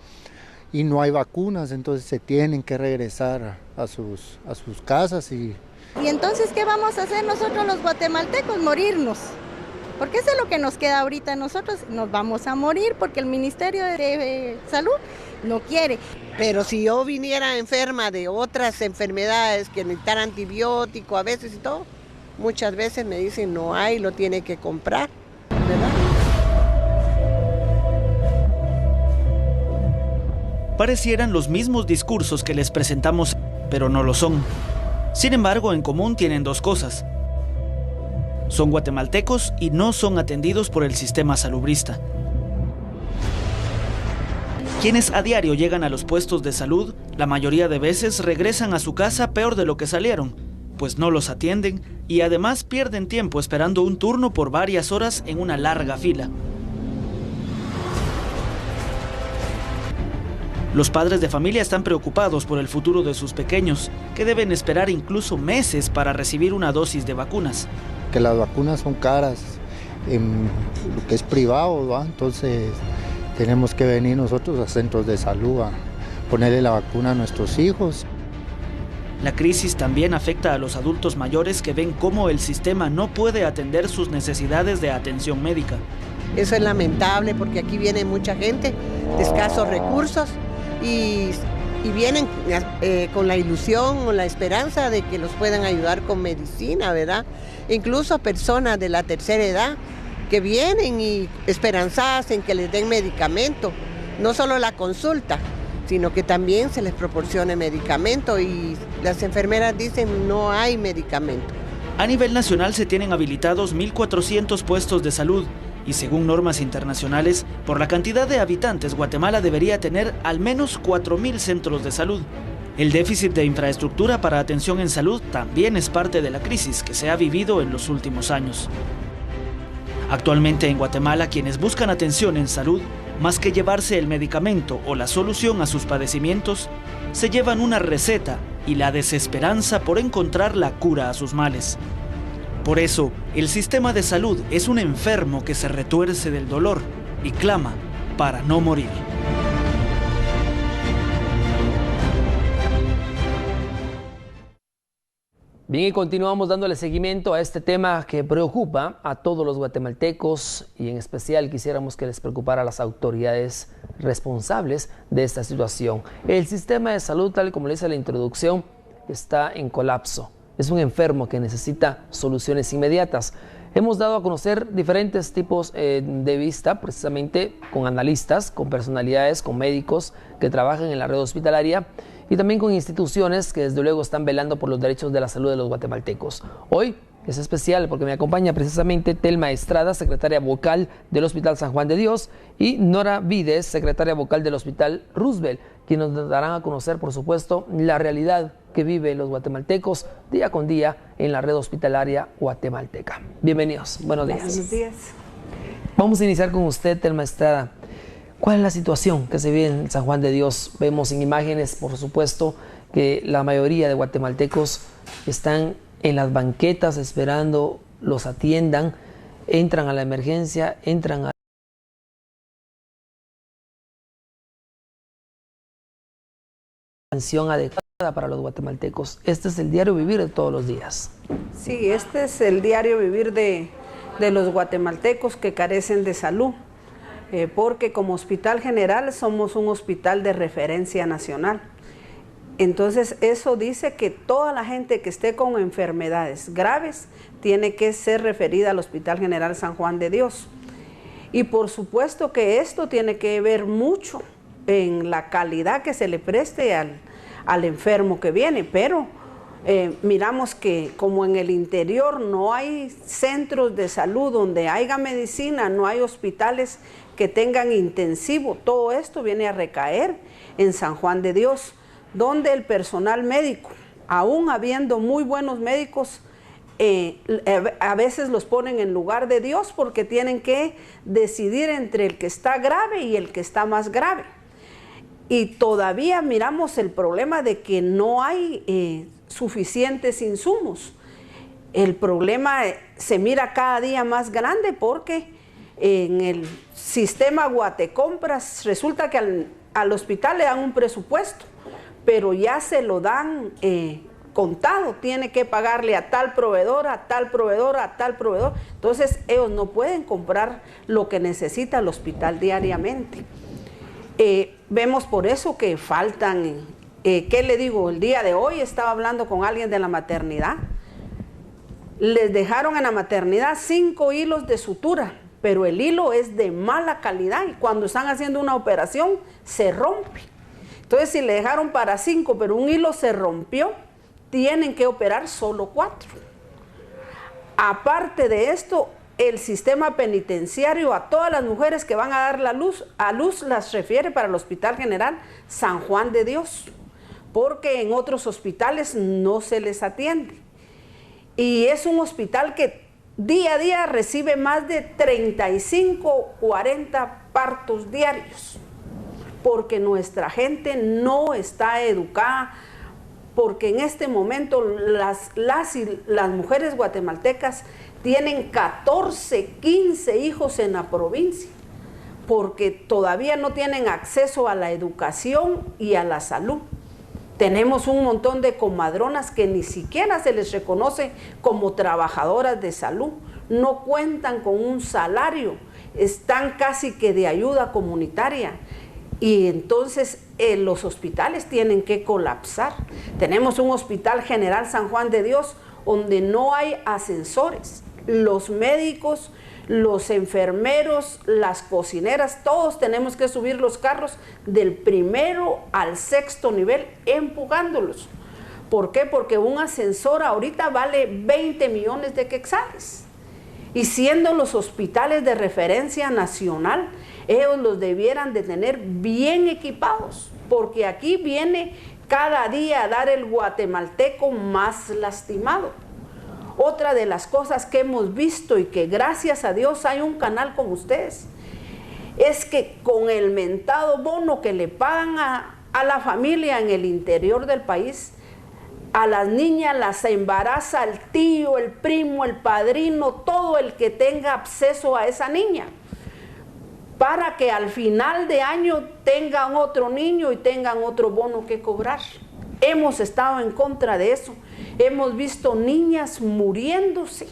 y no hay vacunas, entonces se tienen que regresar a sus casas. ¿Y entonces qué vamos a hacer nosotros los guatemaltecos? Morirnos. Porque eso es lo que nos queda ahorita. Nosotros nos vamos a morir porque el Ministerio de Salud no quiere. Pero si yo viniera enferma de otras enfermedades que necesitan antibiótico a veces y todo, muchas veces me dicen no hay, lo tiene que comprar, ¿verdad? Parecieran los mismos discursos que les presentamos, pero no lo son. Sin embargo, en común tienen dos cosas. Son guatemaltecos y no son atendidos por el sistema salubrista. Quienes a diario llegan a los puestos de salud, la mayoría de veces regresan a su casa peor de lo que salieron, pues no los atienden y además pierden tiempo esperando un turno por varias horas en una larga fila. Los padres de familia están preocupados por el futuro de sus pequeños, que deben esperar incluso meses para recibir una dosis de vacunas. Que las vacunas son caras en lo que es privado, ¿va? Entonces tenemos que venir nosotros a centros de salud a ponerle la vacuna a nuestros hijos. La crisis también afecta a los adultos mayores que ven cómo el sistema no puede atender sus necesidades de atención médica. Eso es lamentable porque aquí viene mucha gente de escasos recursos y vienen con la ilusión o la esperanza de que los puedan ayudar con medicina, ¿verdad? Incluso personas de la tercera edad que vienen y esperanzadas en que les den medicamento, no solo la consulta, sino que también se les proporcione medicamento y las enfermeras dicen no hay medicamento. A nivel nacional se tienen habilitados 1.400 puestos de salud y según normas internacionales, por la cantidad de habitantes, Guatemala debería tener al menos 4.000 centros de salud. El déficit de infraestructura para atención en salud también es parte de la crisis que se ha vivido en los últimos años. Actualmente en Guatemala, quienes buscan atención en salud, más que llevarse el medicamento o la solución a sus padecimientos, se llevan una receta y la desesperanza por encontrar la cura a sus males. Por eso, el sistema de salud es un enfermo que se retuerce del dolor y clama para no morir. Bien, y continuamos dándole seguimiento a este tema que preocupa a todos los guatemaltecos y en especial quisiéramos que les preocupara a las autoridades responsables de esta situación. El sistema de salud, tal como le hice en la introducción, está en colapso. Es un enfermo que necesita soluciones inmediatas. Hemos dado a conocer diferentes tipos de vista, precisamente con analistas, con personalidades, con médicos que trabajan en la red hospitalaria y también con instituciones que desde luego están velando por los derechos de la salud de los guatemaltecos. Hoy es especial porque me acompaña precisamente Telma Estrada, secretaria vocal del Hospital San Juan de Dios, y Nora Vides, secretaria vocal del Hospital Roosevelt, quienes nos darán a conocer, por supuesto, la realidad que viven los guatemaltecos día con día en la red hospitalaria guatemalteca. Bienvenidos, buenos días. Buenos días. Vamos a iniciar con usted, Telma Estrada. ¿Cuál es la situación que se vive en San Juan de Dios? Vemos en imágenes, por supuesto, que la mayoría de guatemaltecos están en las banquetas esperando los atiendan, entran a la emergencia, entran a atención adecuada para los guatemaltecos. Este es el diario vivir de todos los días. Sí, este es el diario vivir de los guatemaltecos que carecen de salud, porque como Hospital General somos un hospital de referencia nacional. Entonces eso dice que toda la gente que esté con enfermedades graves tiene que ser referida al Hospital General San Juan de Dios. Y por supuesto que esto tiene que ver mucho en la calidad que se le preste al enfermo que viene, pero miramos que como en el interior no hay centros de salud donde haya medicina, no hay hospitales que tengan intensivo, todo esto viene a recaer en San Juan de Dios, donde el personal médico, aún habiendo muy buenos médicos, a veces los ponen en lugar de Dios porque tienen que decidir entre el que está grave y el que está más grave. Y todavía miramos el problema de que no hay suficientes insumos. El problema se mira cada día más grande porque en el sistema Guatecompras resulta que al hospital le dan un presupuesto, pero ya se lo dan contado, tiene que pagarle a tal proveedor, a tal proveedor, a tal proveedor. Entonces ellos no pueden comprar lo que necesita el hospital diariamente. Vemos por eso que faltan, ¿qué le digo? El día de hoy estaba hablando con alguien de la maternidad. Les dejaron en la maternidad 5 hilos de sutura, pero el hilo es de mala calidad y cuando están haciendo una operación se rompe. Entonces si le dejaron para 5, pero un hilo se rompió, tienen que operar solo 4. Aparte de esto, el sistema penitenciario a todas las mujeres que van a dar a luz las refiere para el Hospital General San Juan de Dios, porque en otros hospitales no se les atiende. Y es un hospital que día a día recibe más de 35, 40 partos diarios, porque nuestra gente no está educada, porque en este momento las mujeres guatemaltecas tienen 14, 15 hijos en la provincia, porque todavía no tienen acceso a la educación y a la salud. Tenemos un montón de comadronas que ni siquiera se les reconoce como trabajadoras de salud, no cuentan con un salario, están casi que de ayuda comunitaria. Y entonces los hospitales tienen que colapsar. Tenemos un Hospital General San Juan de Dios donde no hay ascensores. Los médicos los enfermeros, las cocineras, todos tenemos que subir los carros del 1º al 6º nivel empujándolos. ¿Por qué? Porque un ascensor ahorita vale 20 millones de quetzales. Y siendo los hospitales de referencia nacional, ellos los debieran de tener bien equipados, porque aquí viene cada día a dar el guatemalteco más lastimado. Otra de las cosas que hemos visto y que gracias a Dios hay un canal con ustedes, es que con el mentado bono que le pagan a la familia en el interior del país, a las niñas las embaraza el tío, el primo, el padrino, todo el que tenga acceso a esa niña, para que al final de año tengan otro niño y tengan otro bono que cobrar. Hemos estado en contra de eso. Hemos visto niñas muriéndose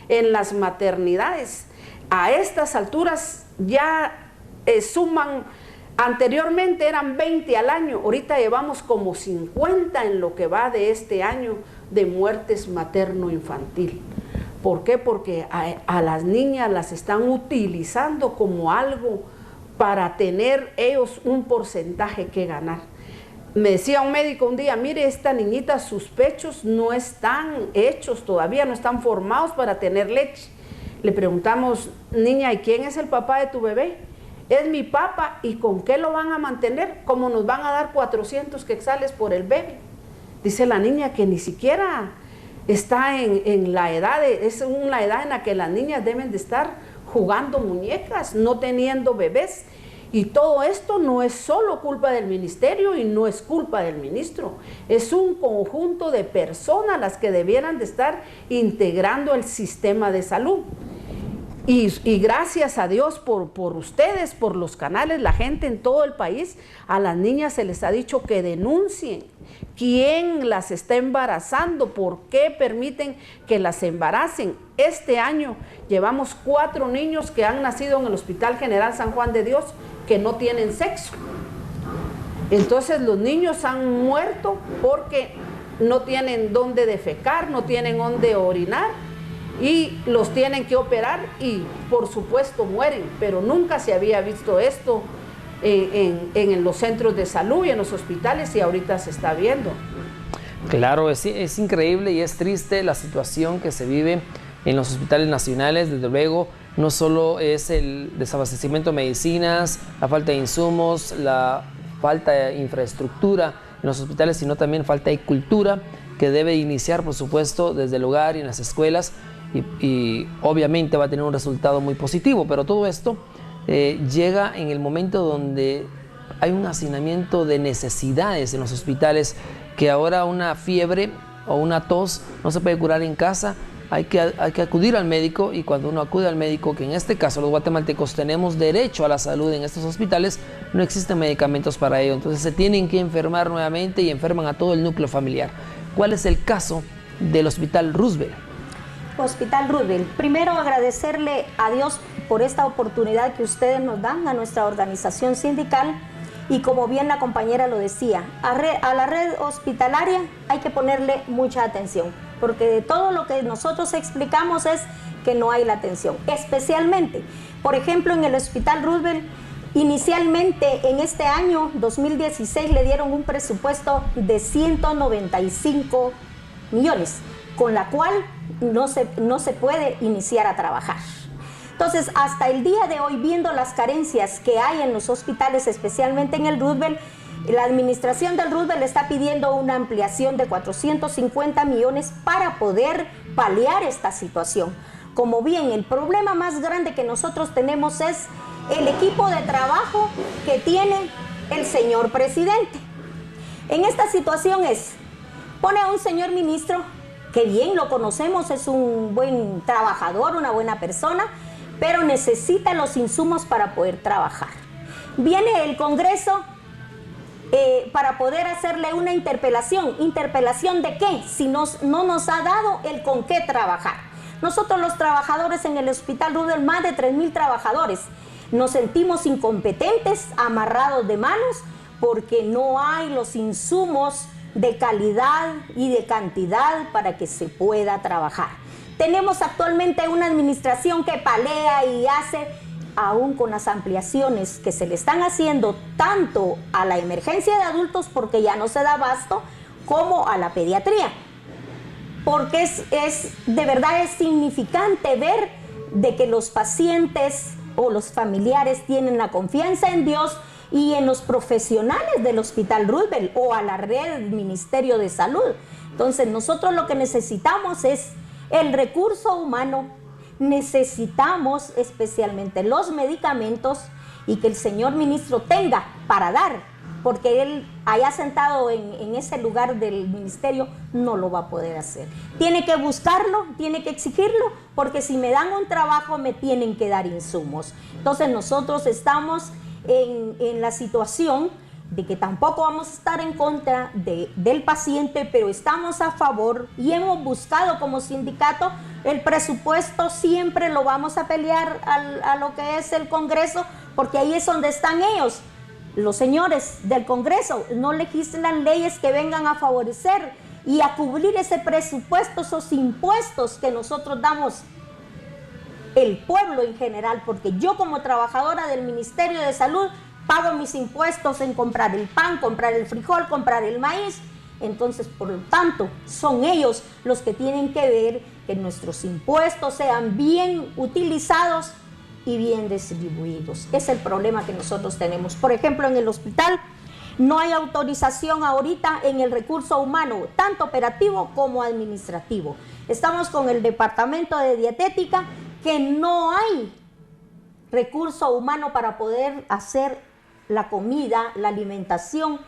en las maternidades. A estas alturas ya suman, anteriormente eran 20 al año, ahorita llevamos como 50 en lo que va de este año de muertes materno-infantil. ¿Por qué? Porque a las niñas las están utilizando como algo para tener ellos un porcentaje que ganar. Me decía un médico un día, mire, esta niñita, sus pechos no están hechos todavía, no están formados para tener leche. Le preguntamos, niña, ¿y quién es el papá de tu bebé? Es mi papá. ¿Y con qué lo van a mantener? ¿Cómo nos van a dar 400 quetzales por el bebé? Dice la niña que ni siquiera está en la edad, es una edad en la que las niñas deben de estar jugando muñecas, no teniendo bebés. Y todo esto no es solo culpa del ministerio y no es culpa del ministro, es un conjunto de personas las que debieran de estar integrando el sistema de salud. Y gracias a Dios por ustedes, por los canales, la gente en todo el país, a las niñas se les ha dicho que denuncien quién las está embarazando, por qué permiten que las embaracen. Este año llevamos 4 niños que han nacido en el Hospital General San Juan de Dios que no tienen sexo. Entonces los niños han muerto porque no tienen dónde defecar, no tienen dónde orinar y los tienen que operar y por supuesto mueren, pero nunca se había visto esto en los centros de salud y en los hospitales y ahorita se está viendo. Claro, es increíble y es triste la situación que se vive en los hospitales nacionales. Desde luego, no solo es el desabastecimiento de medicinas, la falta de insumos, la falta de infraestructura en los hospitales, sino también falta de cultura que debe iniciar, por supuesto, desde el hogar y en las escuelas y obviamente va a tener un resultado muy positivo, pero todo esto llega en el momento donde hay un hacinamiento de necesidades en los hospitales, que ahora una fiebre o una tos no se puede curar en casa, hay que acudir al médico, y cuando uno acude al médico, que en este caso los guatemaltecos tenemos derecho a la salud en estos hospitales, no existen medicamentos para ello, entonces se tienen que enfermar nuevamente y enferman a todo el núcleo familiar. ¿Cuál es el caso del Hospital Roosevelt? Hospital Roosevelt, primero agradecerle a Dios por esta oportunidad que ustedes nos dan, a nuestra organización sindical, y como bien la compañera lo decía, a la red hospitalaria hay que ponerle mucha atención, porque de todo lo que nosotros explicamos es que no hay la atención. Especialmente, por ejemplo, en el Hospital Roosevelt, inicialmente en este año 2016 le dieron un presupuesto de 195 millones, con la cual no se puede iniciar a trabajar. Entonces, hasta el día de hoy, viendo las carencias que hay en los hospitales, especialmente en el Roosevelt, la administración del Roosevelt está pidiendo una ampliación de 450 millones para poder paliar esta situación. Como bien, el problema más grande que nosotros tenemos es el equipo de trabajo que tiene el señor presidente. En esta situación pone a un señor ministro, que bien lo conocemos, es un buen trabajador, una buena persona, pero necesita los insumos para poder trabajar. Viene el Congreso para poder hacerle una interpelación. ¿Interpelación de qué? Si no nos ha dado el con qué trabajar. Nosotros los trabajadores en el Hospital Roosevelt, más de 3,000 trabajadores, nos sentimos incompetentes, amarrados de manos, porque no hay los insumos de calidad y de cantidad para que se pueda trabajar. Tenemos actualmente una administración que palea y hace, aún con las ampliaciones que se le están haciendo tanto a la emergencia de adultos, porque ya no se da abasto, como a la pediatría. Porque de verdad es significante ver de que los pacientes o los familiares tienen la confianza en Dios y en los profesionales del Hospital Roosevelt o a la red del Ministerio de Salud. Entonces nosotros lo que necesitamos es el recurso humano, necesitamos especialmente los medicamentos y que el señor ministro tenga para dar, porque él allá sentado en ese lugar del ministerio no lo va a poder hacer. Tiene que buscarlo, tiene que exigirlo, porque si me dan un trabajo me tienen que dar insumos. Entonces nosotros estamos en la situación de que tampoco vamos a estar en contra del paciente, pero estamos a favor y hemos buscado como sindicato el presupuesto, siempre lo vamos a pelear a lo que es el Congreso, porque ahí es donde están ellos. Los señores del Congreso no legislan leyes que vengan a favorecer y a cubrir ese presupuesto, esos impuestos que nosotros damos el pueblo en general, porque yo como trabajadora del Ministerio de Salud pago mis impuestos en comprar el pan, comprar el frijol, comprar el maíz. Entonces, por lo tanto, son ellos los que tienen que ver que nuestros impuestos sean bien utilizados y bien distribuidos. Es el problema que nosotros tenemos. Por ejemplo, en el hospital no hay autorización ahorita en el recurso humano, tanto operativo como administrativo. Estamos con el departamento de dietética, que no hay recurso humano para poder hacer la comida, la alimentación,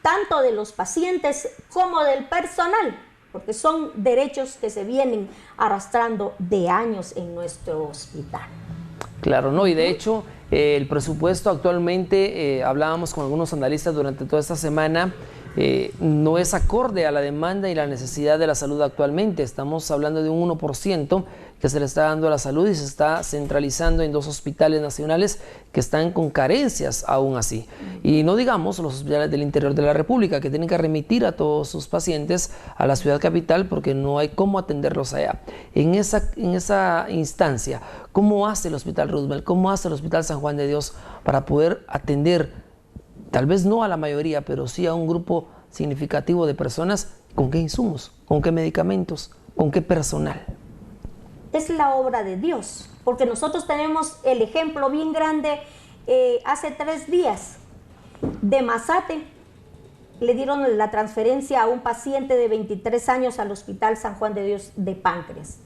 tanto de los pacientes como del personal, porque son derechos que se vienen arrastrando de años en nuestro hospital. Claro, no, y de hecho el presupuesto actualmente, hablábamos con algunos analistas durante toda esta semana, no es acorde a la demanda y la necesidad de la salud actualmente. Estamos hablando de un 1% que se le está dando a la salud y se está centralizando en 2 hospitales nacionales que están con carencias aún así. Y no digamos los hospitales del interior de la República, que tienen que remitir a todos sus pacientes a la ciudad capital porque no hay cómo atenderlos allá. En esa instancia, ¿cómo hace el Hospital Roosevelt? ¿Cómo hace el Hospital San Juan de Dios para poder atender, tal vez no a la mayoría, pero sí a un grupo significativo de personas? ¿Con qué insumos? ¿Con qué medicamentos? ¿Con qué personal? Es la obra de Dios, porque nosotros tenemos el ejemplo bien grande. Hace 3 días de Mazate le dieron la transferencia a un paciente de 23 años al Hospital San Juan de Dios de páncreas.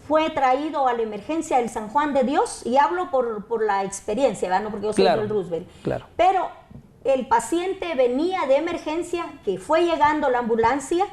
Fue traído a la emergencia del San Juan de Dios, y hablo por la experiencia, ¿verdad? No porque yo soy del Roosevelt. Claro. Pero el paciente venía de emergencia, que fue llegando la ambulancia,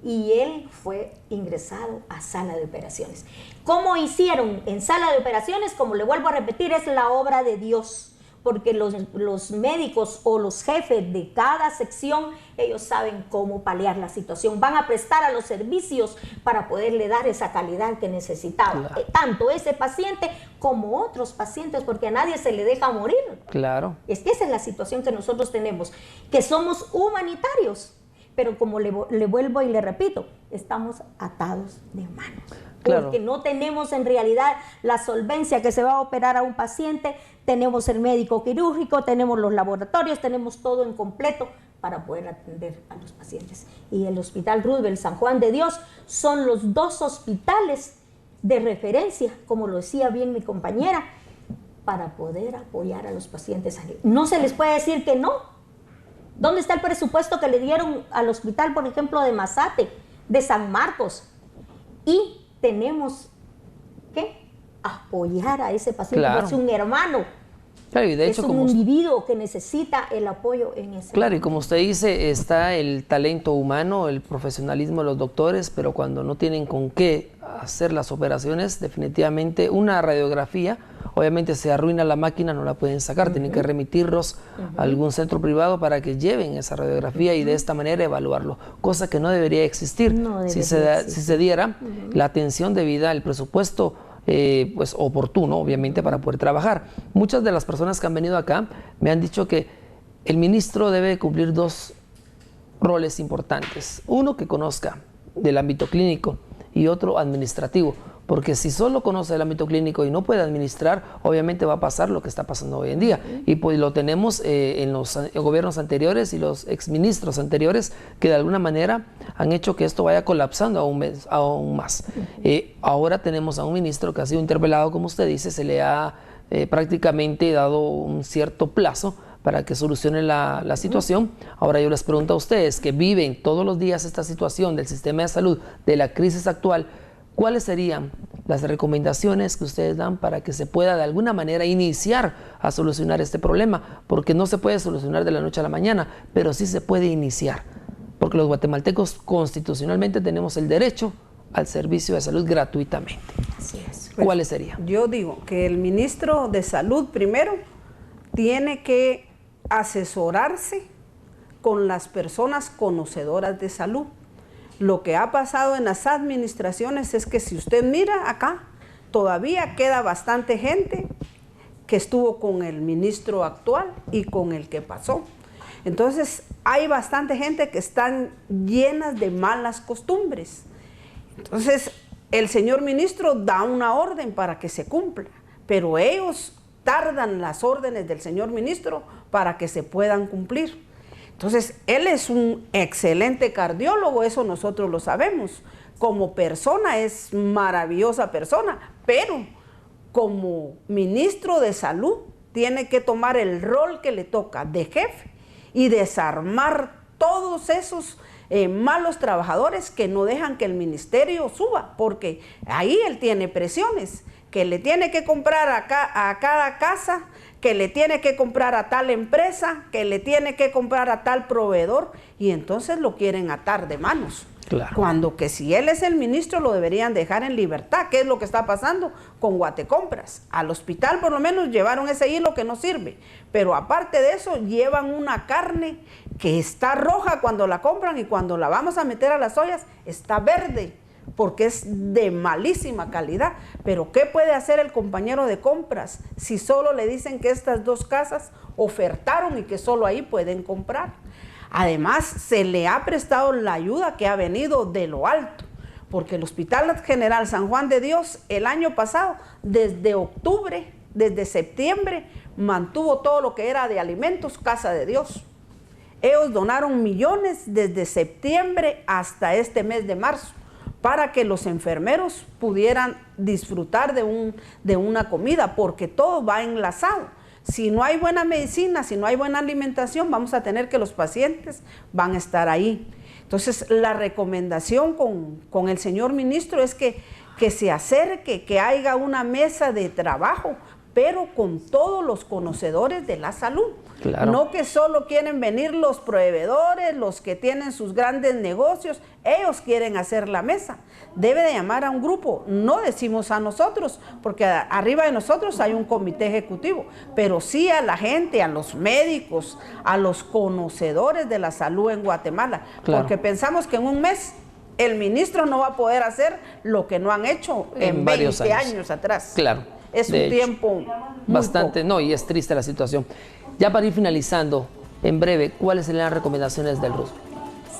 y él fue ingresado a sala de operaciones. ¿Cómo hicieron en sala de operaciones? Como le vuelvo a repetir, es la obra de Dios, porque los médicos o los jefes de cada sección, ellos saben cómo paliar la situación, van a prestar a los servicios para poderle dar esa calidad que necesitaba, tanto ese paciente como otros pacientes, porque a nadie se le deja morir. Claro. Es que esa es la situación que nosotros tenemos, que somos humanitarios, pero como le vuelvo y le repito, estamos atados de manos. Claro. Porque no tenemos en realidad la solvencia que se va a operar a un paciente, tenemos el médico quirúrgico, tenemos los laboratorios, tenemos todo en completo para poder atender a los pacientes. Y el Hospital Roosevelt San Juan de Dios son los 2 hospitales de referencia, como lo decía bien mi compañera, para poder apoyar a los pacientes. No se les puede decir que no. ¿Dónde está el presupuesto que le dieron al hospital, por ejemplo, de Mazate, de San Marcos? Y tenemos que apoyar a ese paciente, porque es un hermano. Claro, y de hecho, es un individuo que necesita el apoyo en ese Claro, momento. Y como usted dice, está el talento humano, el profesionalismo de los doctores, pero cuando no tienen con qué hacer las operaciones, definitivamente una radiografía, obviamente se arruina la máquina, no la pueden sacar, tienen que remitirlos a algún centro privado para que lleven esa radiografía y de esta manera evaluarlo, cosa que no debería existir. Si se diera la atención debida al presupuesto pues oportuno, obviamente, para poder trabajar. Muchas de las personas que han venido acá me han dicho que el ministro debe cumplir 2 roles importantes. Uno, que conozca del ámbito clínico, y otro administrativo. Porque si solo conoce el ámbito clínico y no puede administrar, obviamente va a pasar lo que está pasando hoy en día. Y pues lo tenemos en los gobiernos anteriores y los exministros anteriores que de alguna manera han hecho que esto vaya colapsando aún más. Ahora tenemos a un ministro que ha sido interpelado, como usted dice, se le ha prácticamente dado un cierto plazo para que solucione la situación. Ahora yo les pregunto a ustedes que viven todos los días esta situación del sistema de salud, de la crisis actual, ¿cuáles serían las recomendaciones que ustedes dan para que se pueda de alguna manera iniciar a solucionar este problema? Porque no se puede solucionar de la noche a la mañana, pero sí se puede iniciar. Porque los guatemaltecos constitucionalmente tenemos el derecho al servicio de salud gratuitamente. Así es. ¿Cuáles serían? Yo digo que el ministro de Salud primero tiene que asesorarse con las personas conocedoras de salud. Lo que ha pasado en las administraciones es que si usted mira acá, todavía queda bastante gente que estuvo con el ministro actual y con el que pasó. Entonces hay bastante gente que están llenas de malas costumbres. Entonces el señor ministro da una orden para que se cumpla, pero ellos tardan las órdenes del señor ministro para que se puedan cumplir. Entonces, él es un excelente cardiólogo, eso nosotros lo sabemos. Como persona es maravillosa persona, pero como ministro de salud tiene que tomar el rol que le toca de jefe y desarmar todos esos malos trabajadores que no dejan que el ministerio suba, porque ahí él tiene presiones, que le tiene que comprar a cada casa, que le tiene que comprar a tal empresa, que le tiene que comprar a tal proveedor, y entonces lo quieren atar de manos. Claro. Cuando que si él es el ministro lo deberían dejar en libertad. ¿Qué es lo que está pasando con Guatecompras? Al hospital por lo menos llevaron ese hilo que no sirve, pero aparte de eso llevan una carne que está roja cuando la compran y cuando la vamos a meter a las ollas está verde, porque es de malísima calidad. Pero ¿qué puede hacer el compañero de compras si solo le dicen que estas dos casas ofertaron y que solo ahí pueden comprar? Además, se le ha prestado la ayuda que ha venido de lo alto, porque el Hospital General San Juan de Dios el año pasado, desde octubre, desde septiembre, mantuvo todo lo que era de alimentos Casa de Dios. Ellos donaron millones desde septiembre hasta este mes de marzo, para que los enfermeros pudieran disfrutar de una comida, porque todo va enlazado. Si no hay buena medicina, si no hay buena alimentación, vamos a tener que los pacientes van a estar ahí. Entonces, la recomendación con el señor ministro es que se acerque, que haya una mesa de trabajo, pero con todos los conocedores de la salud. Claro. No que solo quieren venir los proveedores, los que tienen sus grandes negocios, ellos quieren hacer la mesa. Debe de llamar a un grupo, no decimos a nosotros, porque arriba de nosotros hay un comité ejecutivo, pero sí a la gente, a los médicos, a los conocedores de la salud en Guatemala, claro. Porque pensamos que en un mes el ministro no va a poder hacer lo que no han hecho en 20 años atrás. Claro. Es un tiempo bastante, no, y es triste la situación. Ya para ir finalizando, en breve, ¿cuáles serían las recomendaciones del RUS?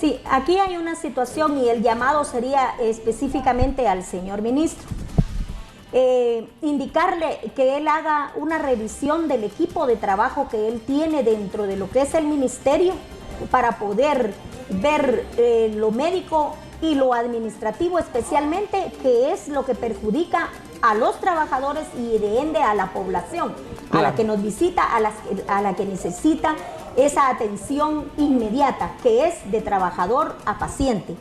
Sí, aquí hay una situación y el llamado sería específicamente al señor ministro. Indicarle que él haga una revisión del equipo de trabajo que él tiene dentro de lo que es el ministerio para poder ver lo médico y lo administrativo especialmente, que es lo que perjudica a los trabajadores y de ende a la población, claro. A la que nos visita, a la que necesita esa atención inmediata, que es de trabajador a paciente.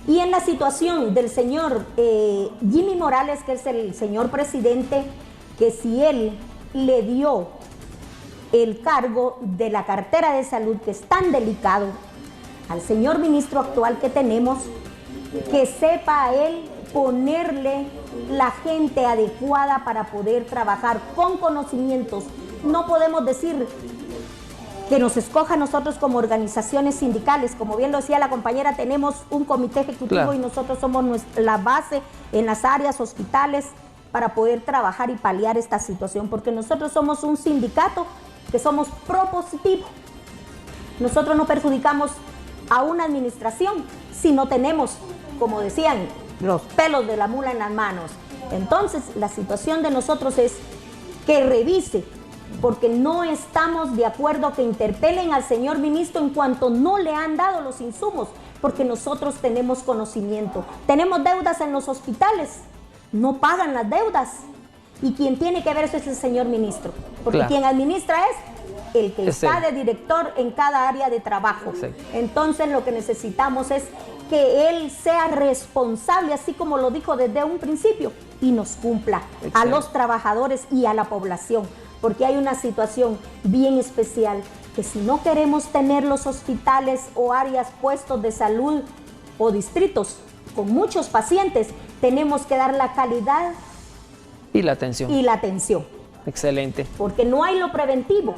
Y en la situación del señor Jimmy Morales, que es el señor presidente, que si él le dio el cargo de la cartera de salud, que es tan delicado, al señor ministro actual que tenemos, que sepa a él ponerle la gente adecuada para poder trabajar con conocimientos. No podemos decir que nos escoja a nosotros como organizaciones sindicales. Como bien lo decía la compañera, tenemos un comité ejecutivo, claro. Y nosotros somos la base en las áreas hospitales para poder trabajar y paliar esta situación, porque nosotros somos un sindicato que somos propositivos. Nosotros no perjudicamos a una administración si no tenemos, como decían, los pelos de la mula en las manos. Entonces, la situación de nosotros es que revise, porque no estamos de acuerdo que interpelen al señor ministro en cuanto no le han dado los insumos, porque nosotros tenemos conocimiento. Tenemos deudas en los hospitales, no pagan las deudas. Y quien tiene que ver eso es el señor ministro, porque quien administra es el que está de director en cada área de trabajo. Entonces lo que necesitamos es que él sea responsable, así como lo dijo desde un principio, y nos cumpla a los trabajadores y a la población, porque hay una situación bien especial, que si no queremos tener los hospitales o áreas, puestos de salud o distritos con muchos pacientes, tenemos que dar la calidad y la atención. Excelente. Porque no hay lo preventivo.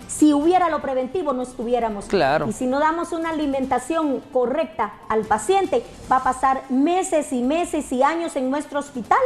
Si hubiera lo preventivo, no estuviéramos. Claro. Y si no damos una alimentación correcta al paciente, va a pasar meses y meses y años en nuestro hospital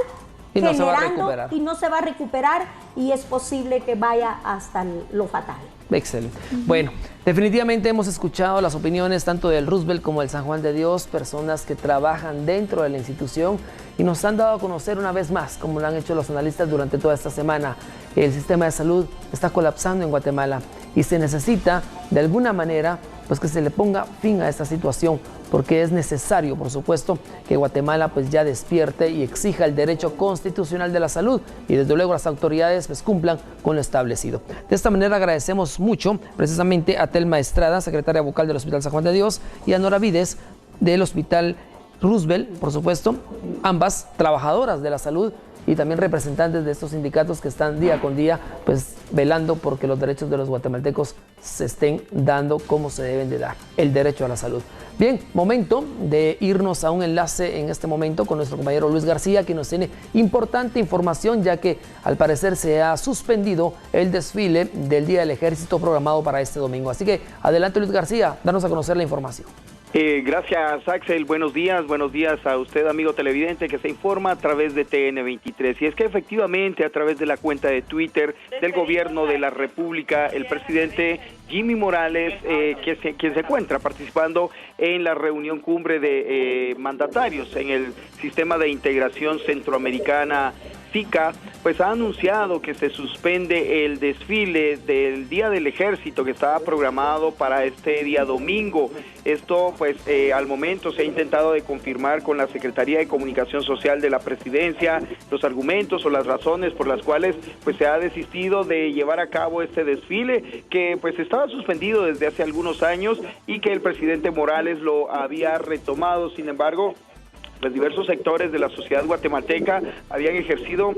y generando y no se va a recuperar, y es posible que vaya hasta lo fatal. Excelente. Bueno, definitivamente hemos escuchado las opiniones tanto del Roosevelt como del San Juan de Dios, personas que trabajan dentro de la institución, y nos han dado a conocer una vez más, como lo han hecho los analistas durante toda esta semana, el sistema de salud está colapsando en Guatemala y se necesita de alguna manera pues que se le ponga fin a esta situación, porque es necesario, por supuesto, que Guatemala pues ya despierte y exija el derecho constitucional de la salud, y desde luego las autoridades pues cumplan con lo establecido. De esta manera agradecemos mucho precisamente a Telma Estrada, secretaria vocal del Hospital San Juan de Dios, y a Nora Vides del Hospital Roosevelt, por supuesto, ambas trabajadoras de la salud y también representantes de estos sindicatos que están día con día pues velando porque los derechos de los guatemaltecos se estén dando como se deben de dar, el derecho a la salud. Bien, momento de irnos a un enlace en este momento con nuestro compañero Luis García, que nos tiene importante información, ya que al parecer se ha suspendido el desfile del Día del Ejército programado para este domingo. Así que adelante, Luis García, danos a conocer la información. Gracias, Axel. Buenos días a usted, amigo televidente, que se informa a través de TN23. Y es que efectivamente, a través de la cuenta de Twitter del Gobierno de la República, el presidente Jimmy Morales, quien se encuentra participando en la reunión cumbre de mandatarios en el Sistema de Integración Centroamericana, SICA, pues ha anunciado que se suspende el desfile del Día del Ejército que estaba programado para este día domingo. Esto pues al momento se ha intentado de confirmar con la Secretaría de Comunicación Social de la Presidencia los argumentos o las razones por las cuales pues se ha desistido de llevar a cabo este desfile, que pues estaba suspendido desde hace algunos años y que el presidente Morales lo había retomado. Sin embargo, pues diversos sectores de la sociedad guatemalteca habían ejercido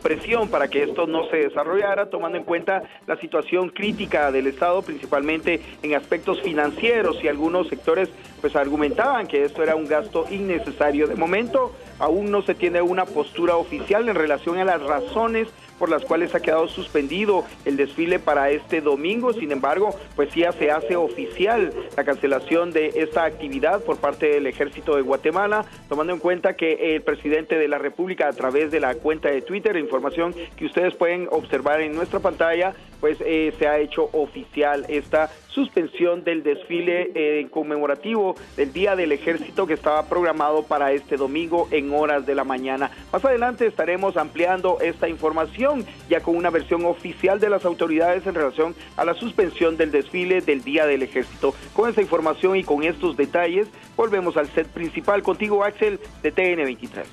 presión para que esto no se desarrollara, tomando en cuenta la situación crítica del Estado, principalmente en aspectos financieros, y algunos sectores pues argumentaban que esto era un gasto innecesario. De momento aún no se tiene una postura oficial en relación a las razones por las cuales ha quedado suspendido el desfile para este domingo. Sin embargo, pues ya se hace oficial la cancelación de esta actividad por parte del Ejército de Guatemala, tomando en cuenta que el presidente de la República, a través de la cuenta de Twitter, información que ustedes pueden observar en nuestra pantalla, pues se ha hecho oficial esta suspensión del desfile conmemorativo del Día del Ejército que estaba programado para este domingo en horas de la mañana. Más adelante estaremos ampliando esta información ya con una versión oficial de las autoridades en relación a la suspensión del desfile del Día del Ejército. Con esta información y con estos detalles volvemos al set principal. Contigo, Axel, de TN23.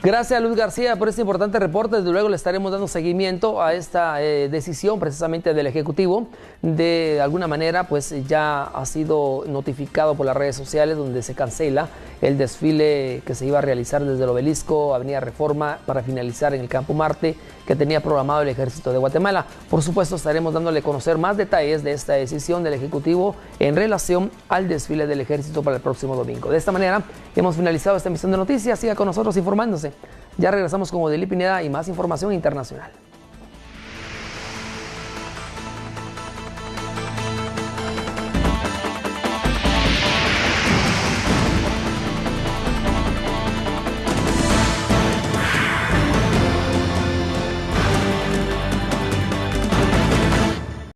Gracias, Luis García, por este importante reporte. Desde luego le estaremos dando seguimiento a esta decisión precisamente del Ejecutivo. De alguna manera, pues ya ha sido notificado por las redes sociales, donde se cancela el desfile que se iba a realizar desde el Obelisco, Avenida Reforma, para finalizar en el Campo Marte, que tenía programado el Ejército de Guatemala. Por supuesto, estaremos dándole a conocer más detalles de esta decisión del Ejecutivo en relación al desfile del Ejército para el próximo domingo. De esta manera, hemos finalizado esta emisión de noticias. Siga con nosotros informándose. Ya regresamos con Odilí Pineda y más información internacional.